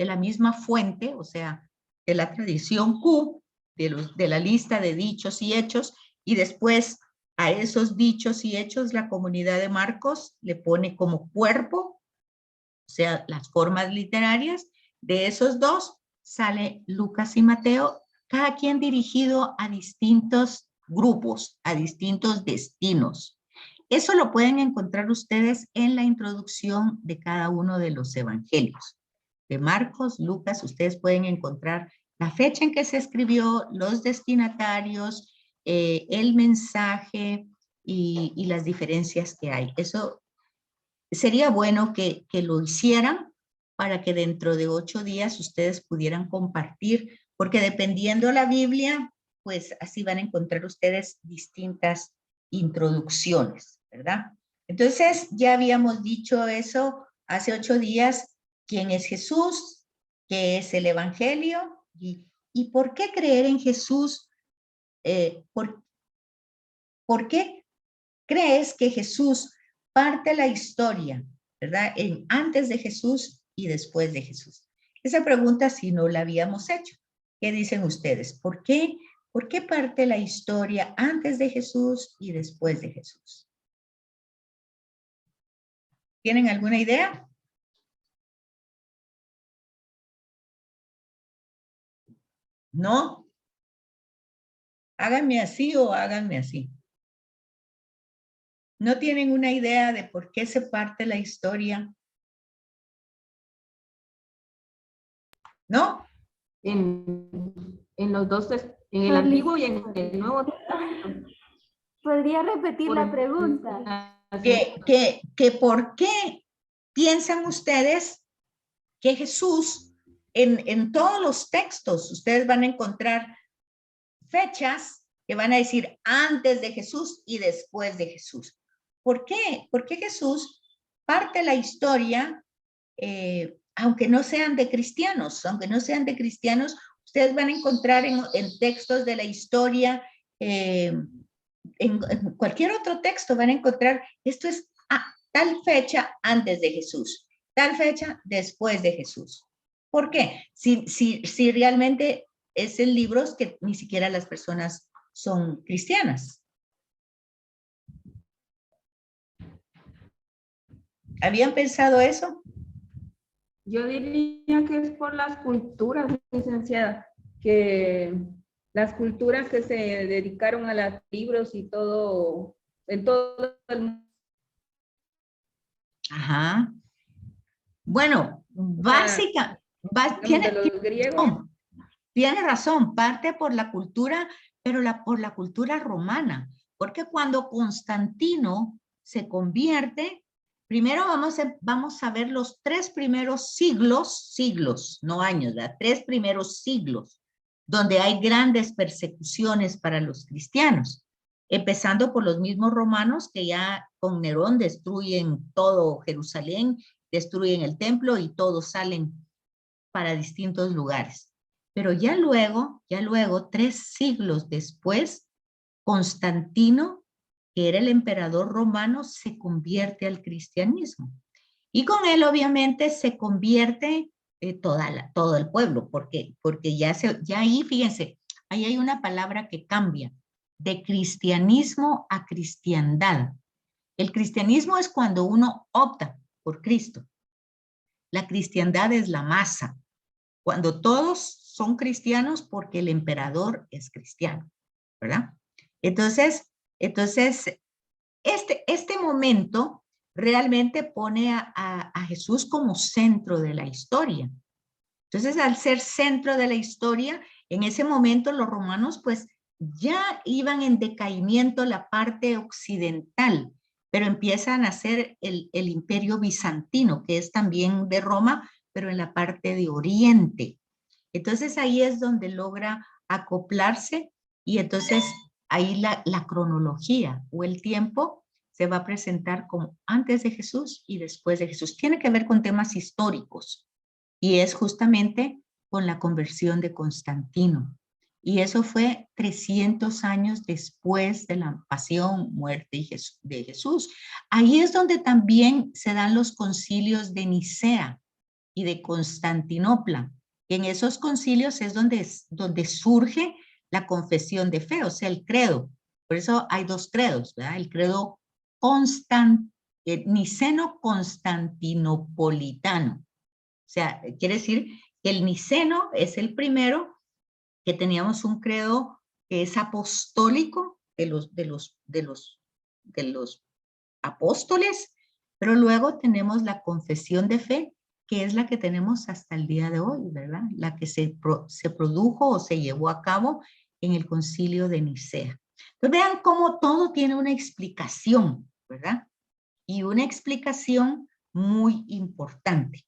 la misma fuente, o sea, de la tradición Q, de la lista de dichos y hechos, y después a esos dichos y hechos la comunidad de Marcos le pone como cuerpo, o sea, las formas literarias. De esos 2 sale Lucas y Mateo, cada quien dirigido a distintos grupos, a distintos destinos. Eso lo pueden encontrar ustedes en la introducción de cada uno de los evangelios. De Marcos, Lucas, ustedes pueden encontrar la fecha en que se escribió, los destinatarios, el mensaje y las diferencias que hay. Eso sería bueno que lo hicieran para que dentro de 8 días ustedes pudieran compartir, porque dependiendo la Biblia, pues así van a encontrar ustedes distintas introducciones, ¿verdad? Entonces, ya habíamos dicho eso hace 8 días, quién es Jesús, qué es el Evangelio y por qué creer en Jesús. ¿Por qué crees que Jesús parte la historia, ¿verdad? Antes de Jesús y después de Jesús. Esa pregunta sí no la habíamos hecho. ¿Qué dicen ustedes? ¿Por qué parte la historia antes de Jesús y después de Jesús? ¿Tienen alguna idea? ¿No? Háganme así o háganme así. ¿No tienen una idea de por qué se parte la historia? ¿No? En los dos, en el Antiguo y en el Nuevo Testamento. ¿Podría repetir la pregunta? Que por qué piensan ustedes que Jesús, en todos los textos, ustedes van a encontrar fechas que van a decir antes de Jesús y después de Jesús. ¿Por qué? Porque Jesús parte la historia, aunque no sean de cristianos, ustedes van a encontrar en textos de la historia, en cualquier otro texto van a encontrar, esto es tal fecha antes de Jesús, tal fecha después de Jesús. ¿Por qué? Si realmente es en libros que ni siquiera las personas son cristianas. ¿Habían pensado eso? Yo diría que es por las culturas, licenciada, que las culturas que se dedicaron a los libros y todo, en todo el mundo. Ajá. Bueno, tiene razón, parte por la cultura, pero por la cultura romana, porque cuando Constantino se convierte, primero vamos a ver los 3 primeros siglos, no años, ¿verdad? 3 primeros siglos, donde hay grandes persecuciones para los cristianos, empezando por los mismos romanos que ya con Nerón destruyen todo Jerusalén, destruyen el templo y todos salen para distintos lugares. Pero ya luego, 3 siglos después, Constantino, que era el emperador romano, se convierte al cristianismo. Y con él, obviamente, se convierte todo el pueblo, porque ya ahí, fíjense, ahí hay una palabra que cambia, de cristianismo a cristiandad. El cristianismo es cuando uno opta por Cristo. La cristiandad es la masa, cuando todos son cristianos porque el emperador es cristiano, ¿verdad? Entonces este momento realmente pone a Jesús como centro de la historia. Entonces, al ser centro de la historia, en ese momento los romanos pues ya iban en decaimiento la parte occidental, pero empiezan a ser el imperio bizantino, que es también de Roma, pero en la parte de Oriente. Entonces ahí es donde logra acoplarse y entonces ahí la cronología o el tiempo se va a presentar como antes de Jesús y después de Jesús. Tiene que ver con temas históricos y es justamente con la conversión de Constantino. Y eso fue 300 años después de la pasión, muerte de Jesús. Ahí es donde también se dan los concilios de Nicea y de Constantinopla. En esos concilios es donde surge la confesión de fe, o sea, el credo. Por eso hay 2 credos, ¿verdad? El credo niceno-constantinopolitano. O sea, quiere decir que el niceno es el primero, que teníamos un credo que es apostólico de los apóstoles, pero luego tenemos la confesión de fe, que es la que tenemos hasta el día de hoy, ¿verdad? La que se produjo o se llevó a cabo en el concilio de Nicea. Entonces vean cómo todo tiene una explicación, ¿verdad? Y una explicación muy importante.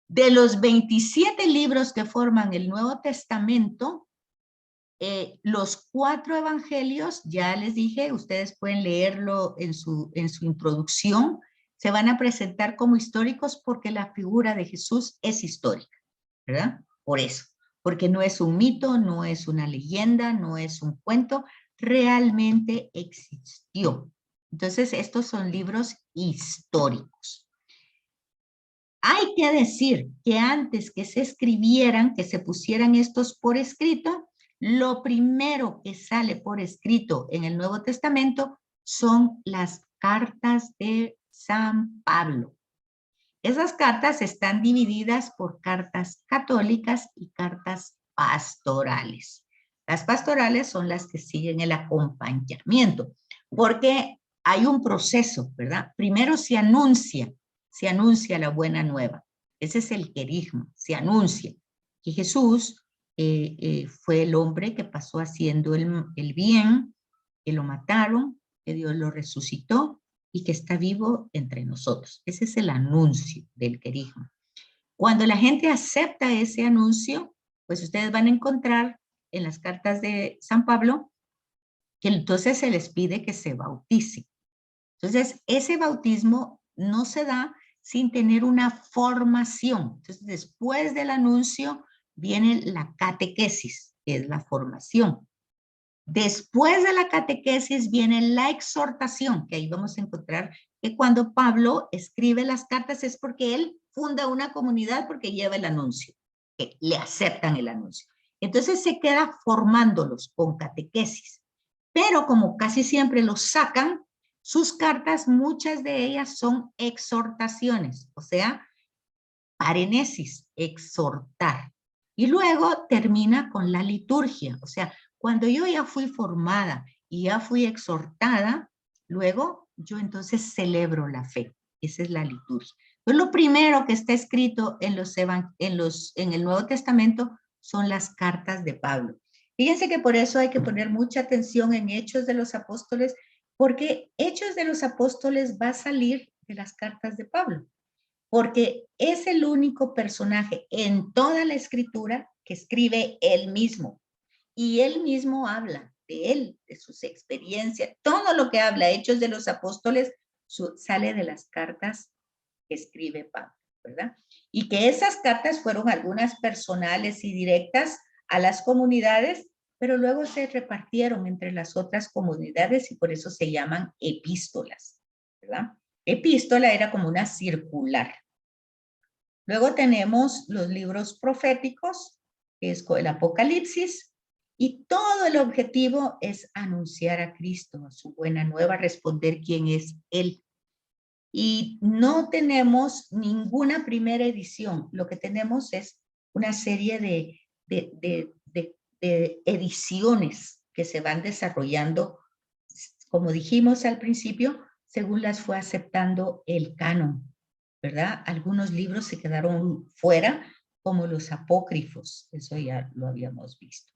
De los 27 libros que forman el Nuevo Testamento, Los 4 evangelios, ya les dije, ustedes pueden leerlo en su introducción, se van a presentar como históricos porque la figura de Jesús es histórica, ¿verdad? Por eso, porque no es un mito, no es una leyenda, no es un cuento, realmente existió. Entonces, estos son libros históricos. Hay que decir que antes que se escribieran, que se pusieran estos por escrito, lo primero que sale por escrito en el Nuevo Testamento son las cartas de San Pablo. Esas cartas están divididas por cartas católicas y cartas pastorales. Las pastorales son las que siguen el acompañamiento, porque hay un proceso, ¿verdad? Primero se anuncia la buena nueva. Ese es el querigma, se anuncia que Jesús fue el hombre que pasó haciendo el bien, que lo mataron, que Dios lo resucitó y que está vivo entre nosotros. Ese es el anuncio del querigma. Cuando la gente acepta ese anuncio, pues ustedes van a encontrar en las cartas de San Pablo que entonces se les pide que se bauticen. Entonces, ese bautismo no se da sin tener una formación. Entonces, después del anuncio viene la catequesis, que es la formación. Después de la catequesis viene la exhortación, que ahí vamos a encontrar que cuando Pablo escribe las cartas es porque él funda una comunidad porque lleva el anuncio, que le aceptan el anuncio. Entonces se queda formándolos con catequesis. Pero como casi siempre los sacan, sus cartas, muchas de ellas son exhortaciones, o sea, parenesis, exhortar. Y luego termina con la liturgia, o sea, cuando yo ya fui formada y ya fui exhortada, luego yo entonces celebro la fe. Esa es la liturgia. Entonces, lo primero que está escrito en el Nuevo Testamento son las cartas de Pablo. Fíjense que por eso hay que poner mucha atención en Hechos de los Apóstoles, porque Hechos de los Apóstoles va a salir de las cartas de Pablo, porque es el único personaje en toda la escritura que escribe él mismo. Y él mismo habla de él, de sus experiencias. Todo lo que habla Hechos de los Apóstoles sale de las cartas que escribe Pablo, ¿verdad? Y que esas cartas fueron algunas personales y directas a las comunidades, pero luego se repartieron entre las otras comunidades y por eso se llaman epístolas, ¿verdad? Epístola era como una circular. Luego tenemos los libros proféticos, que es el Apocalipsis, y todo el objetivo es anunciar a Cristo, a su buena nueva, responder quién es Él. Y no tenemos ninguna primera edición, lo que tenemos es una serie de ediciones que se van desarrollando, como dijimos al principio, según las fue aceptando el canon, ¿verdad? Algunos libros se quedaron fuera, como los apócrifos, eso ya lo habíamos visto.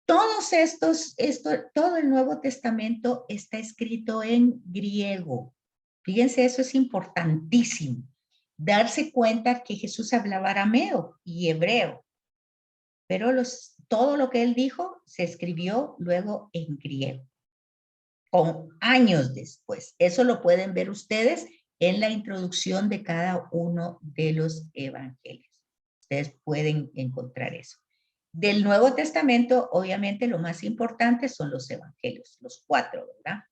Todo el Nuevo Testamento está escrito en griego. Fíjense, eso es importantísimo. Darse cuenta que Jesús hablaba arameo y hebreo, pero todo lo que él dijo se escribió luego en griego, con años después. Eso lo pueden ver ustedes en la introducción de cada uno de los evangelios. Ustedes pueden encontrar eso. Del Nuevo Testamento, obviamente, lo más importante son los evangelios, los 4, ¿verdad?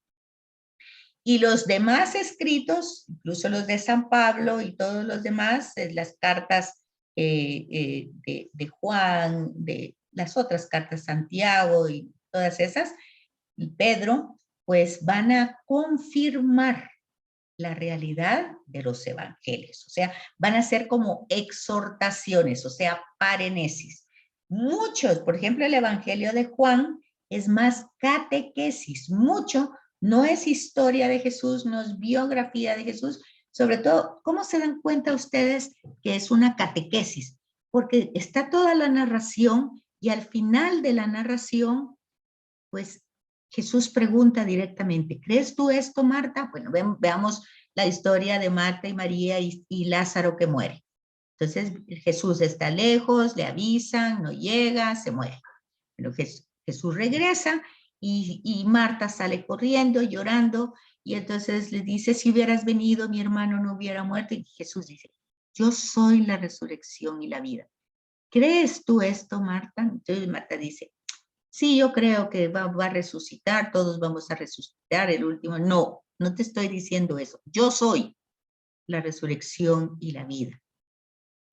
Y los demás escritos, incluso los de San Pablo y todos los demás, las cartas de Juan, de las otras cartas, Santiago y todas esas, y Pedro, pues van a confirmar la realidad de los evangelios. O sea, van a ser como exhortaciones, o sea, parenesis. Muchos, por ejemplo, el Evangelio de Juan es más catequesis, mucho no es historia de Jesús, no es biografía de Jesús, sobre todo, ¿cómo se dan cuenta ustedes que es una catequesis? Porque está toda la narración y al final de la narración, pues Jesús pregunta directamente, ¿crees tú esto, Marta? Bueno, veamos la historia de Marta y María y Lázaro que muere. Entonces Jesús está lejos, le avisan, no llega, se muere. Pero Jesús regresa y Marta sale corriendo, llorando, y entonces le dice, si hubieras venido, mi hermano no hubiera muerto. Y Jesús dice, yo soy la resurrección y la vida. ¿Crees tú esto, Marta? Entonces Marta dice, sí, yo creo que va a resucitar, todos vamos a resucitar, el último. No, no te estoy diciendo eso. Yo soy la resurrección y la vida.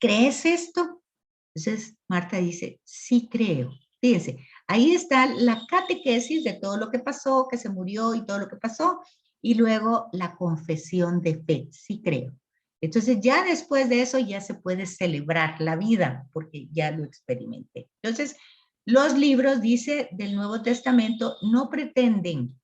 ¿Crees esto? Entonces Marta dice, sí creo. Fíjense, ahí está la catequesis de todo lo que pasó, que se murió y todo lo que pasó, y luego la confesión de fe, sí creo. Entonces ya después de eso ya se puede celebrar la vida, porque ya lo experimenté. Entonces, los libros, dice, del Nuevo Testamento no pretenden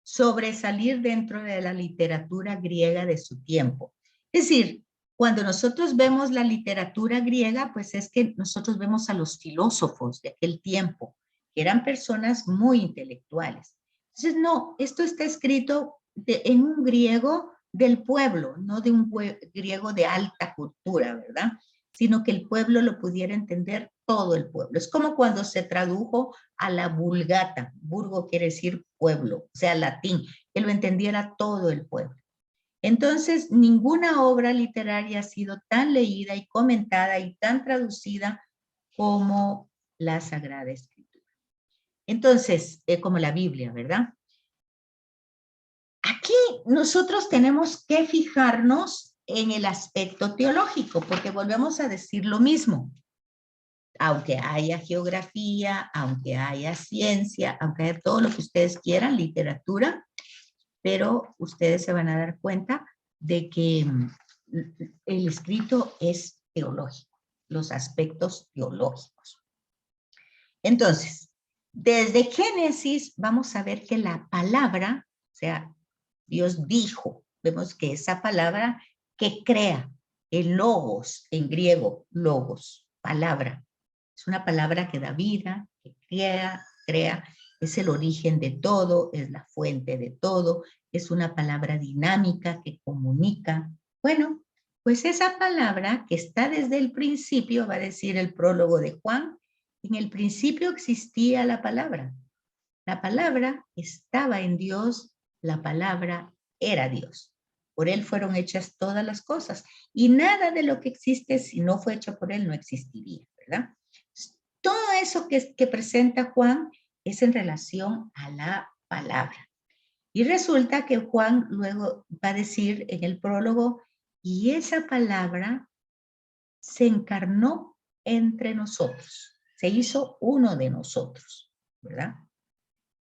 sobresalir dentro de la literatura griega de su tiempo. Es decir, cuando nosotros vemos la literatura griega, pues es que nosotros vemos a los filósofos de aquel tiempo, que eran personas muy intelectuales. Entonces, no, esto está escrito en un griego del pueblo, no de un griego de alta cultura, ¿verdad? Sino que el pueblo lo pudiera entender todo el pueblo. Es como cuando se tradujo a la Vulgata. Burgo quiere decir pueblo, o sea, latín, que lo entendiera todo el pueblo. Entonces, ninguna obra literaria ha sido tan leída y comentada y tan traducida como la Sagrada Escritura. Entonces, como la Biblia, ¿verdad? Aquí nosotros tenemos que fijarnos en el aspecto teológico, porque volvemos a decir lo mismo. Aunque haya geografía, aunque haya ciencia, aunque haya todo lo que ustedes quieran, literatura, pero ustedes se van a dar cuenta de que el escrito es teológico, los aspectos teológicos. Entonces, desde Génesis vamos a ver que la palabra, o sea, Dios dijo, vemos que esa palabra que crea, el logos, en griego, logos, palabra, es una palabra que da vida, que crea, es el origen de todo, es la fuente de todo, es una palabra dinámica que comunica. Bueno, pues esa palabra que está desde el principio, va a decir el prólogo de Juan, en el principio existía la palabra. La palabra estaba en Dios, la palabra era Dios. Por él fueron hechas todas las cosas y nada de lo que existe si no fue hecho por él no existiría, ¿verdad? Todo eso que presenta Juan es en relación a la palabra. Y resulta que Juan luego va a decir en el prólogo, y esa palabra se encarnó entre nosotros, se hizo uno de nosotros, ¿verdad?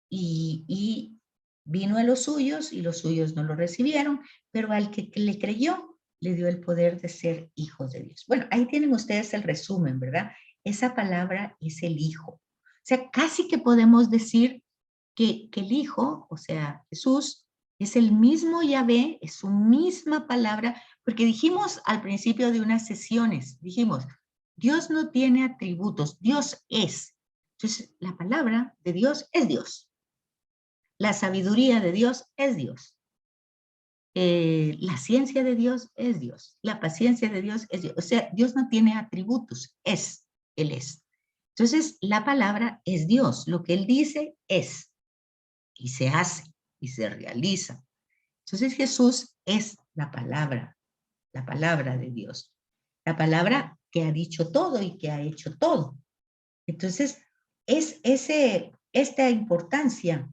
Y vino a los suyos y los suyos no lo recibieron, pero al que le creyó le dio el poder de ser hijos de Dios. Bueno, ahí tienen ustedes el resumen, ¿verdad? Esa palabra es el Hijo. O sea, casi que podemos decir que el Hijo, o sea, Jesús, es el mismo Yahvé, es su misma palabra, porque dijimos al principio de unas sesiones, dijimos, Dios no tiene atributos, Dios es. Entonces, la palabra de Dios es Dios. La sabiduría de Dios es Dios. La ciencia de Dios es Dios. La paciencia de Dios es Dios. O sea, Dios no tiene atributos, Él es. Entonces, la palabra es Dios. Lo que Él dice es, y se hace, y se realiza. Entonces, Jesús es la palabra de Dios. La palabra que ha dicho todo y que ha hecho todo. Entonces, es esta importancia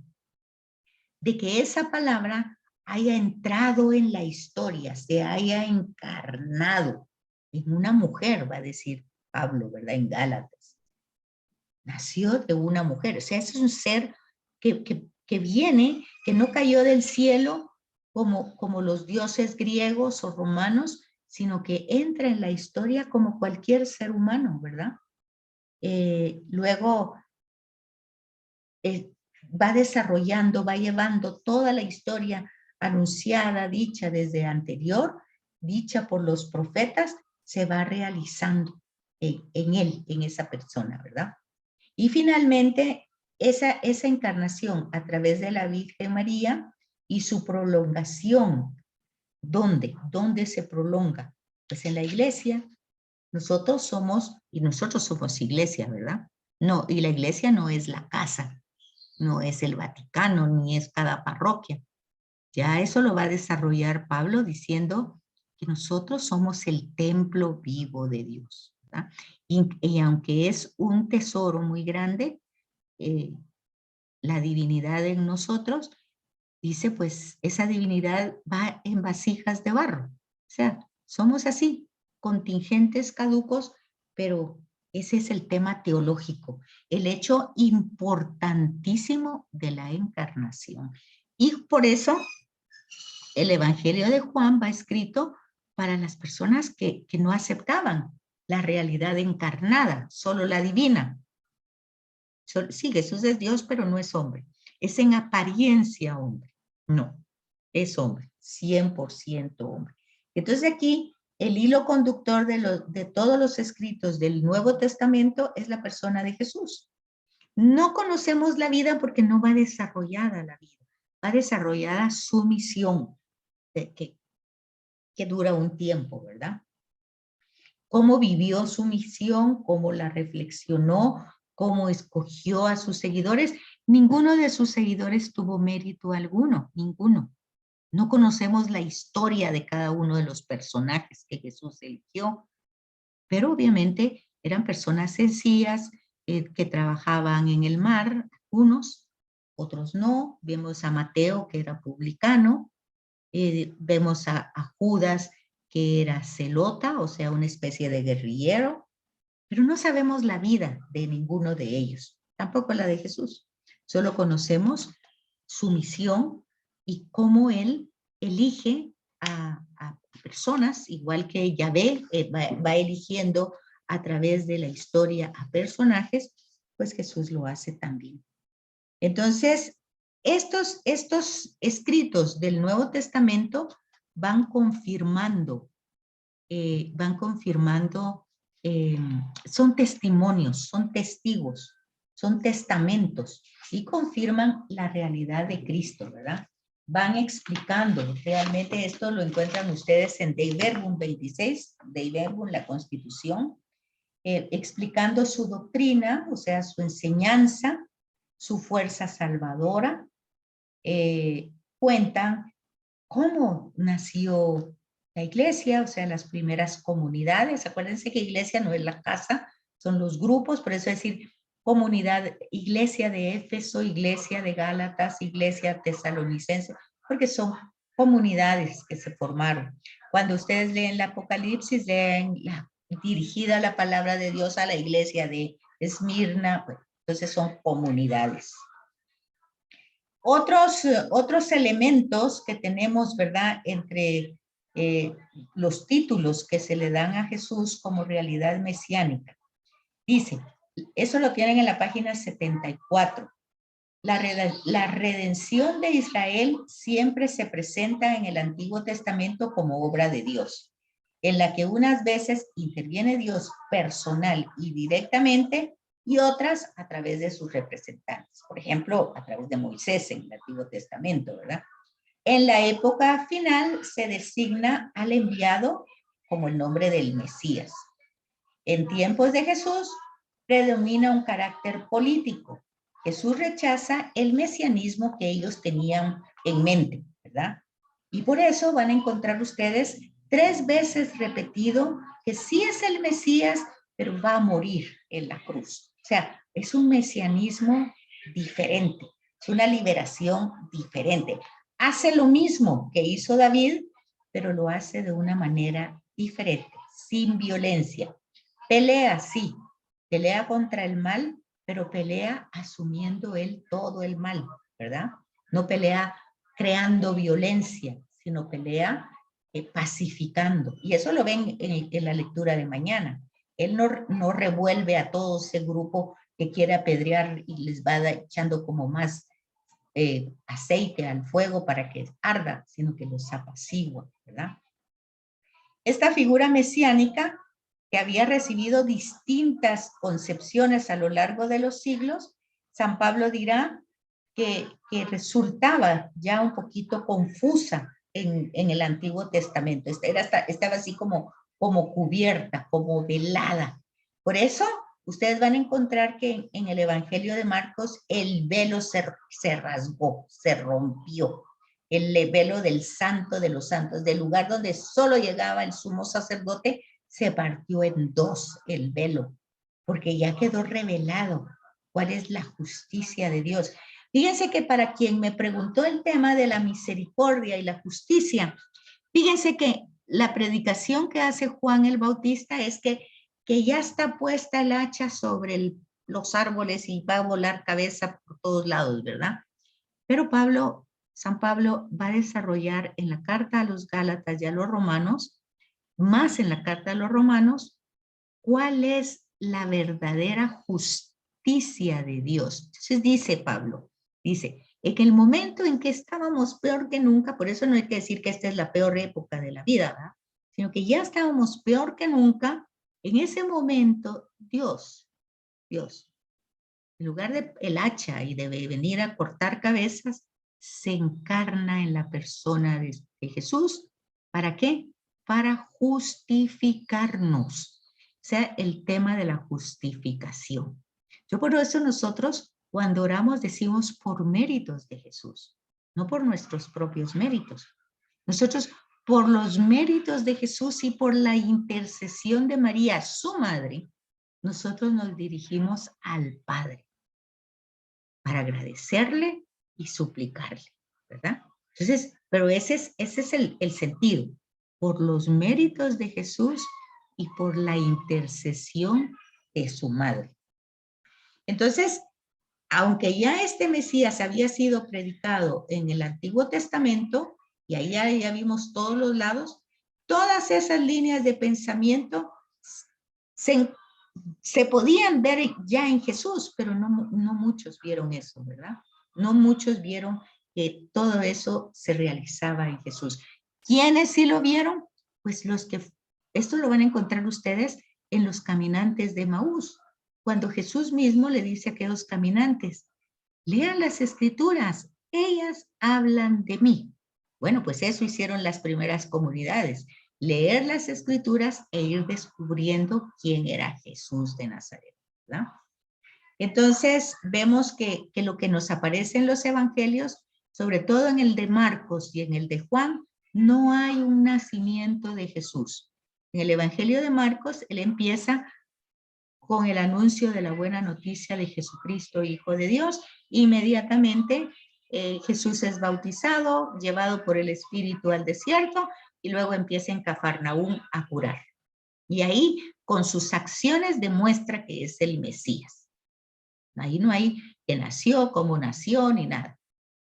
de que esa palabra haya entrado en la historia, se haya encarnado en una mujer, va a decir Pablo, ¿verdad? En Gálatas. Nació de una mujer, o sea, es un ser que viene, que no cayó del cielo como los dioses griegos o romanos, sino que entra en la historia como cualquier ser humano, ¿verdad? Luego, va desarrollando, va llevando toda la historia anunciada, dicha desde anterior, dicha por los profetas, se va realizando en él, en esa persona, ¿verdad? Y finalmente, esa encarnación a través de la Virgen María y su prolongación, ¿dónde? ¿Dónde se prolonga? Pues en la iglesia. Nosotros somos iglesia, ¿verdad? No, y la iglesia no es la casa, no es el Vaticano, ni es cada parroquia. Ya eso lo va a desarrollar Pablo diciendo que nosotros somos el templo vivo de Dios, ¿verdad? Y aunque es un tesoro muy grande, la divinidad en nosotros, dice, pues esa divinidad va en vasijas de barro. O sea, somos así, contingentes, caducos, pero ese es el tema teológico, el hecho importantísimo de la encarnación. Y por eso el Evangelio de Juan va escrito para las personas que no aceptaban la realidad encarnada, solo la divina. Sí, Jesús es Dios, pero no es hombre. Es en apariencia hombre. No, es hombre, 100% hombre. Entonces aquí el hilo conductor de todos los escritos del Nuevo Testamento es la persona de Jesús. No conocemos la vida porque no va desarrollada la vida. Va desarrollada su misión, que dura un tiempo, ¿verdad? Cómo vivió su misión, cómo la reflexionó, cómo escogió a sus seguidores. Ninguno de sus seguidores tuvo mérito alguno, ninguno. No conocemos la historia de cada uno de los personajes que Jesús eligió, pero obviamente eran personas sencillas que trabajaban en el mar, unos, otros no. Vemos a Mateo, que era publicano, vemos a Judas, que era celota, o sea, una especie de guerrillero, pero no sabemos la vida de ninguno de ellos, tampoco la de Jesús. Solo conocemos su misión y cómo él elige a personas, igual que Yahvé va eligiendo a través de la historia a personajes, pues Jesús lo hace también. Entonces, estos escritos del Nuevo Testamento van confirmando, son testimonios, son testigos, son testamentos y confirman la realidad de Cristo, ¿verdad? Van explicando, realmente esto lo encuentran ustedes en Dei Verbum 26, Dei Verbum, la Constitución, explicando su doctrina, o sea, su enseñanza, su fuerza salvadora, cuentan cómo nació la iglesia, o sea, las primeras comunidades. Acuérdense que iglesia no es la casa, son los grupos, por eso decir comunidad, iglesia de Éfeso, iglesia de Gálatas, iglesia tesalonicense, porque son comunidades que se formaron. Cuando ustedes leen el Apocalipsis, leen dirigida la palabra de Dios a la iglesia de Esmirna, bueno, entonces son comunidades. Otros elementos que tenemos, ¿verdad? Entre los títulos que se le dan a Jesús como realidad mesiánica. Dice, eso lo tienen en la página 74. La redención de Israel siempre se presenta en el Antiguo Testamento como obra de Dios, en la que unas veces interviene Dios personal y directamente, y otras a través de sus representantes. Por ejemplo, a través de Moisés en el Antiguo Testamento, ¿verdad? En la época final se designa al enviado como el nombre del Mesías. En tiempos de Jesús predomina un carácter político. Jesús rechaza el mesianismo que ellos tenían en mente, ¿verdad? Y por eso van a encontrar ustedes 3 veces repetido que sí es el Mesías, pero va a morir en la cruz. O sea, es un mesianismo diferente, es una liberación diferente. Hace lo mismo que hizo David, pero lo hace de una manera diferente, sin violencia. Pelea, sí, pelea contra el mal, pero pelea asumiendo él todo el mal, ¿verdad? No pelea creando violencia, sino pelea pacificando. Y eso lo ven en la lectura de mañana. Él no revuelve a todo ese grupo que quiere apedrear y les va echando como más aceite al fuego para que arda, sino que los apacigua, ¿verdad? Esta figura mesiánica, que había recibido distintas concepciones a lo largo de los siglos, San Pablo dirá que resultaba ya un poquito confusa en el Antiguo Testamento. Estaba así como cubierta, como velada. Por eso ustedes van a encontrar que en el Evangelio de Marcos el velo se rasgó, se rompió. El velo del santo de los santos, del lugar donde solo llegaba el sumo sacerdote, se partió en dos el velo, porque ya quedó revelado cuál es la justicia de Dios. Fíjense que para quien me preguntó el tema de la misericordia y la justicia, fíjense que la predicación que hace Juan el Bautista es que ya está puesta el hacha sobre los árboles y va a volar cabeza por todos lados, ¿verdad? Pero San Pablo va a desarrollar en la carta a los Gálatas y a los Romanos, más en la carta a los Romanos, cuál es la verdadera justicia de Dios. Entonces dice Pablo, dice, en el momento en que estábamos peor que nunca, por eso no hay que decir que esta es la peor época de la vida, ¿verdad? Sino que ya estábamos peor que nunca, en ese momento Dios, en lugar de el hacha y de venir a cortar cabezas, se encarna en la persona de Jesús. ¿Para qué? Para justificarnos. O sea, el tema de la justificación. Yo por eso nosotros cuando oramos decimos por méritos de Jesús, no por nuestros propios méritos. Nosotros por los méritos de Jesús y por la intercesión de María, su madre, nosotros nos dirigimos al Padre para agradecerle y suplicarle, ¿verdad? Entonces, pero ese es el sentido, por los méritos de Jesús y por la intercesión de su madre. Entonces, aunque ya este Mesías había sido predicado en el Antiguo Testamento, y ahí ya vimos todos los lados, todas esas líneas de pensamiento se podían ver ya en Jesús, pero no muchos vieron eso, ¿verdad? No muchos vieron que todo eso se realizaba en Jesús. ¿Quiénes sí lo vieron? Pues los que, esto lo van a encontrar ustedes en los caminantes de Maús, cuando Jesús mismo le dice a aquellos caminantes, lean las escrituras, ellas hablan de mí. Bueno, pues eso hicieron las primeras comunidades, leer las escrituras e ir descubriendo quién era Jesús de Nazaret, ¿verdad? Entonces vemos que lo que nos aparece en los evangelios, sobre todo en el de Marcos y en el de Juan, no hay un nacimiento de Jesús. En el evangelio de Marcos, él empieza con el anuncio de la buena noticia de Jesucristo, Hijo de Dios. Inmediatamente Jesús es bautizado, llevado por el Espíritu al desierto y luego empieza en Cafarnaúm a curar. Y ahí con sus acciones demuestra que es el Mesías. Ahí no hay que nació, cómo nació, ni nada.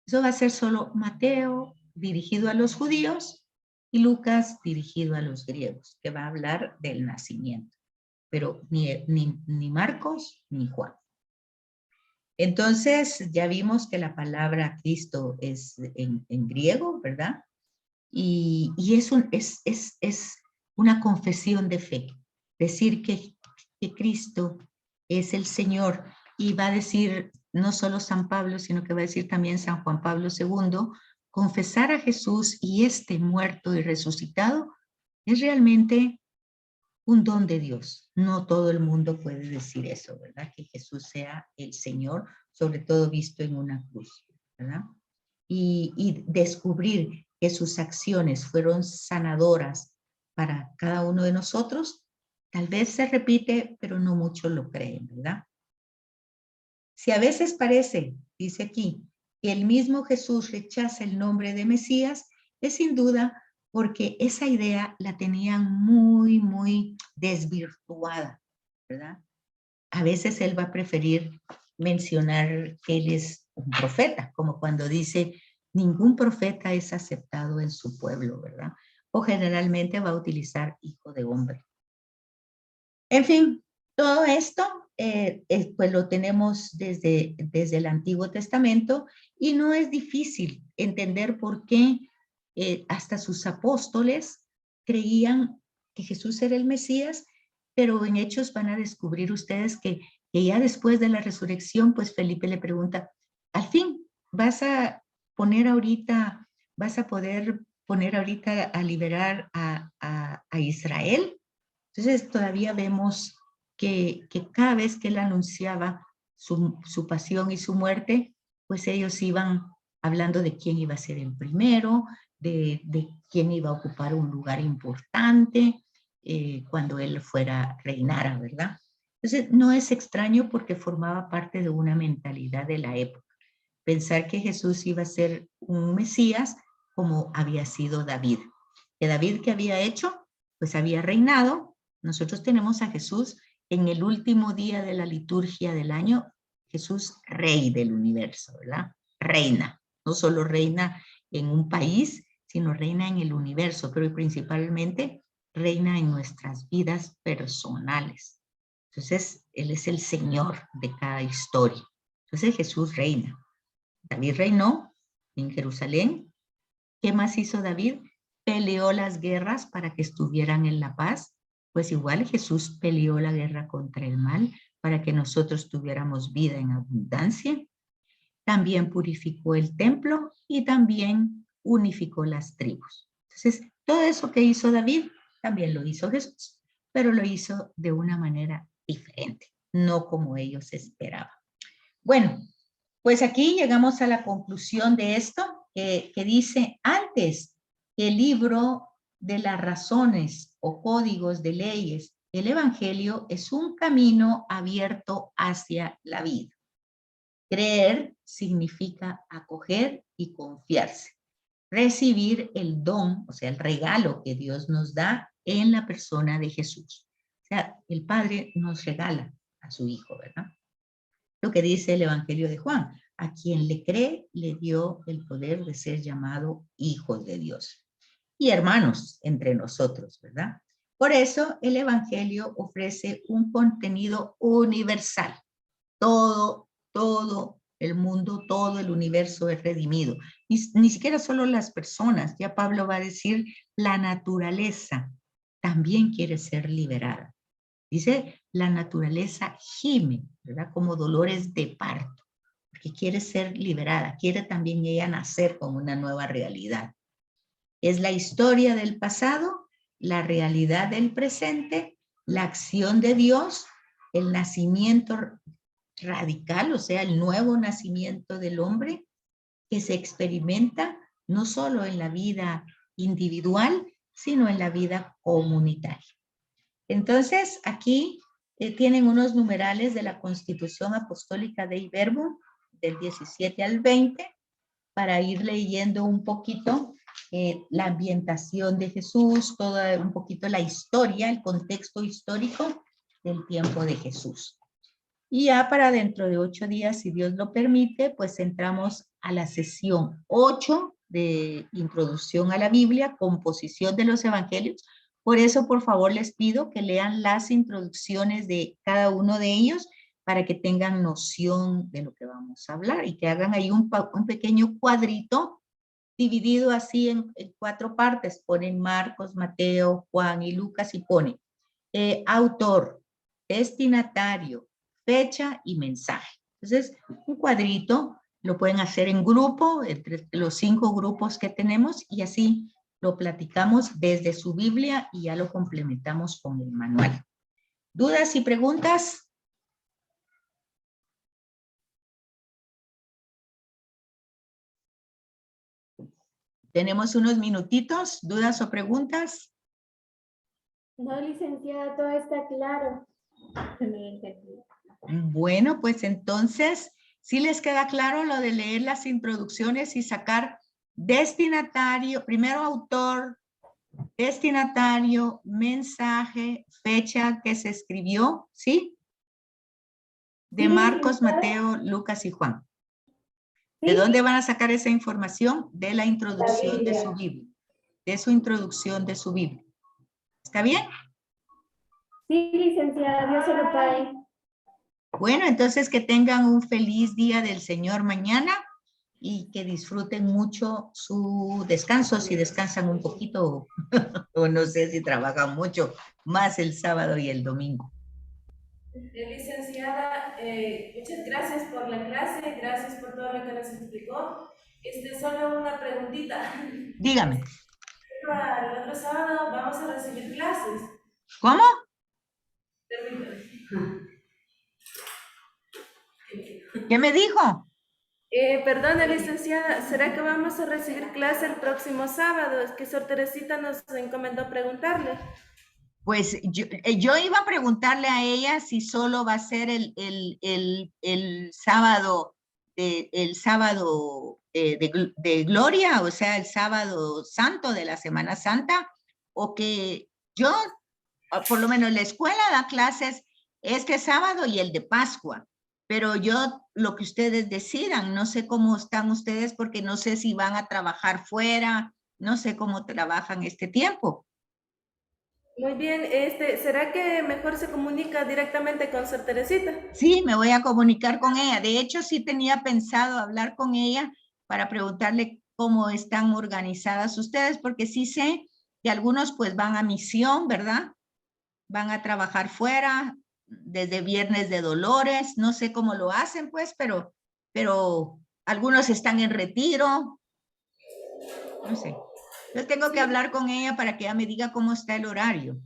Eso va a ser solo Mateo dirigido a los judíos y Lucas dirigido a los griegos, que va a hablar del nacimiento. Pero ni Marcos ni Juan. Entonces ya vimos que la palabra Cristo es en griego, ¿verdad? Y es una confesión de fe. Decir que Cristo es el Señor, y va a decir no solo San Pablo, sino que va a decir también San Juan Pablo II, confesar a Jesús y muerto y resucitado es realmente un don de Dios. No todo el mundo puede decir eso, ¿verdad? Que Jesús sea el Señor, sobre todo visto en una cruz, ¿verdad? Y descubrir que sus acciones fueron sanadoras para cada uno de nosotros, tal vez se repite, pero no muchos lo creen, ¿verdad? Si a veces parece, dice aquí, que el mismo Jesús rechaza el nombre de Mesías, es sin duda porque esa idea la tenían muy desvirtuada, ¿verdad? A veces él va a preferir mencionar que él es un profeta, como cuando dice, ningún profeta es aceptado en su pueblo, ¿verdad? O generalmente va a utilizar hijo de hombre. En fin, todo esto pues lo tenemos desde el Antiguo Testamento y no es difícil entender por qué hasta sus apóstoles creían que Jesús era el Mesías, pero en Hechos van a descubrir ustedes que ya después de la resurrección, pues Felipe le pregunta, al fin, vas a poder poner ahorita a liberar a Israel. Entonces todavía vemos que cada vez que él anunciaba su pasión y su muerte, pues ellos iban hablando de quién iba a ser el primero, de quién iba a ocupar un lugar importante cuando él fuera reinara, ¿verdad? Entonces, no es extraño porque formaba parte de una mentalidad de la época. Pensar que Jesús iba a ser un Mesías como había sido David. Que David, ¿qué había hecho? Pues había reinado. Nosotros tenemos a Jesús en el último día de la liturgia del año, Jesús rey del universo, ¿verdad? Reina. No solo reina en un país, sino reina en el universo, pero principalmente reina en nuestras vidas personales. Entonces, Él es el Señor de cada historia. Entonces, Jesús reina. David reinó en Jerusalén. ¿Qué más hizo David? Peleó las guerras para que estuvieran en la paz. Pues igual Jesús peleó la guerra contra el mal para que nosotros tuviéramos vida en abundancia. También purificó el templo y también unificó las tribus. Entonces, todo eso que hizo David, también lo hizo Jesús, pero lo hizo de una manera diferente, no como ellos esperaban. Bueno, pues aquí llegamos a la conclusión de esto, que dice, antes que el libro de las razones o códigos de leyes, el Evangelio es un camino abierto hacia la vida. Creer significa acoger y confiarse. Recibir el don, o sea, el regalo que Dios nos da en la persona de Jesús. O sea, el Padre nos regala a su Hijo, ¿verdad? Lo que dice el Evangelio de Juan. A quien le cree, le dio el poder de ser llamado hijos de Dios. Y hermanos entre nosotros, ¿verdad? Por eso el Evangelio ofrece un contenido universal. Todo el mundo, todo el universo es redimido. Ni siquiera solo las personas. Ya Pablo va a decir, la naturaleza también quiere ser liberada. Dice, la naturaleza gime, ¿verdad? Como dolores de parto, porque quiere ser liberada, quiere también ella nacer con una nueva realidad. Es la historia del pasado, la realidad del presente, la acción de Dios, el nacimiento radical, o sea, el nuevo nacimiento del hombre que se experimenta no solo en la vida individual, sino en la vida comunitaria. Entonces, aquí tienen unos numerales de la Constitución Apostólica Dei Verbum del 17 al 20 para ir leyendo un poquito la ambientación de Jesús, toda un poquito la historia, el contexto histórico del tiempo de Jesús. Y ya para dentro de 8 días, si Dios lo permite, pues entramos a la sesión 8 de introducción a la Biblia, composición de los evangelios. Por eso, por favor, les pido que lean las introducciones de cada uno de ellos para que tengan noción de lo que vamos a hablar y que hagan ahí un pequeño cuadrito dividido así en 4 partes. Ponen Marcos, Mateo, Juan y Lucas y ponen autor, destinatario, fecha y mensaje. Entonces, un cuadrito lo pueden hacer en grupo, entre los 5 grupos que tenemos, y así lo platicamos desde su Biblia y ya lo complementamos con el manual. ¿Dudas y preguntas? Tenemos unos minutitos. ¿Dudas o preguntas? No, licenciada, todo está claro. Bueno, pues entonces, ¿sí les queda claro lo de leer las introducciones y sacar destinatario, primero autor, destinatario, mensaje, fecha que se escribió, ¿sí? De Marcos, Mateo, Lucas y Juan. ¿De dónde van a sacar esa información? De la introducción de su Biblia, de su introducción de su Biblia. ¿Está bien? Sí, licenciada, Dios se lo pague. Bueno, entonces que tengan un feliz día del Señor mañana y que disfruten mucho su descanso, si descansan un poquito o no sé si trabajan mucho, más el sábado y el domingo. Licenciada, muchas gracias por la clase, gracias por todo lo que nos explicó. Solo una preguntita. Dígame. El otro sábado vamos a recibir clases. ¿Cómo? Permítame. ¿Qué me dijo? Perdone, licenciada, ¿será que vamos a recibir clase el próximo sábado? Es que Sor Teresita nos encomendó preguntarle. Pues yo iba a preguntarle a ella si solo va a ser el sábado, el sábado de gloria, o sea, el sábado santo de la Semana Santa, o que yo, por lo menos la escuela da clases este sábado y el de Pascua, pero yo, lo que ustedes decidan, no sé cómo están ustedes, porque no sé si van a trabajar fuera, no sé cómo trabajan este tiempo. Muy bien, ¿será que mejor se comunica directamente con Sor Teresita? Sí, me voy a comunicar con ella. De hecho, sí tenía pensado hablar con ella para preguntarle cómo están organizadas ustedes, porque sí sé que algunos pues van a misión, ¿verdad? Van a trabajar fuera desde Viernes de Dolores, no sé cómo lo hacen pues, pero algunos están en retiro, no sé. Yo tengo que Sí, hablar con ella para que ella me diga cómo está el horario.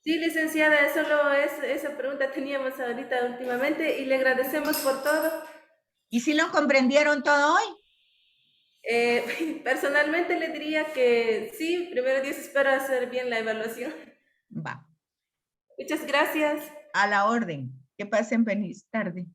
sí, licenciada, esa pregunta teníamos ahorita últimamente y le agradecemos por todo. ¿Y si lo comprendieron todo hoy? Personalmente le diría que sí, primero Dios espero hacer bien la evaluación. Va, Muchas gracias. a la orden. Que pasen feliz tarde.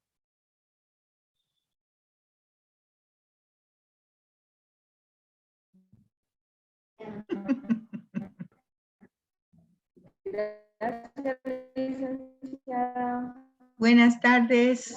Gracias, licenciada. Buenas tardes.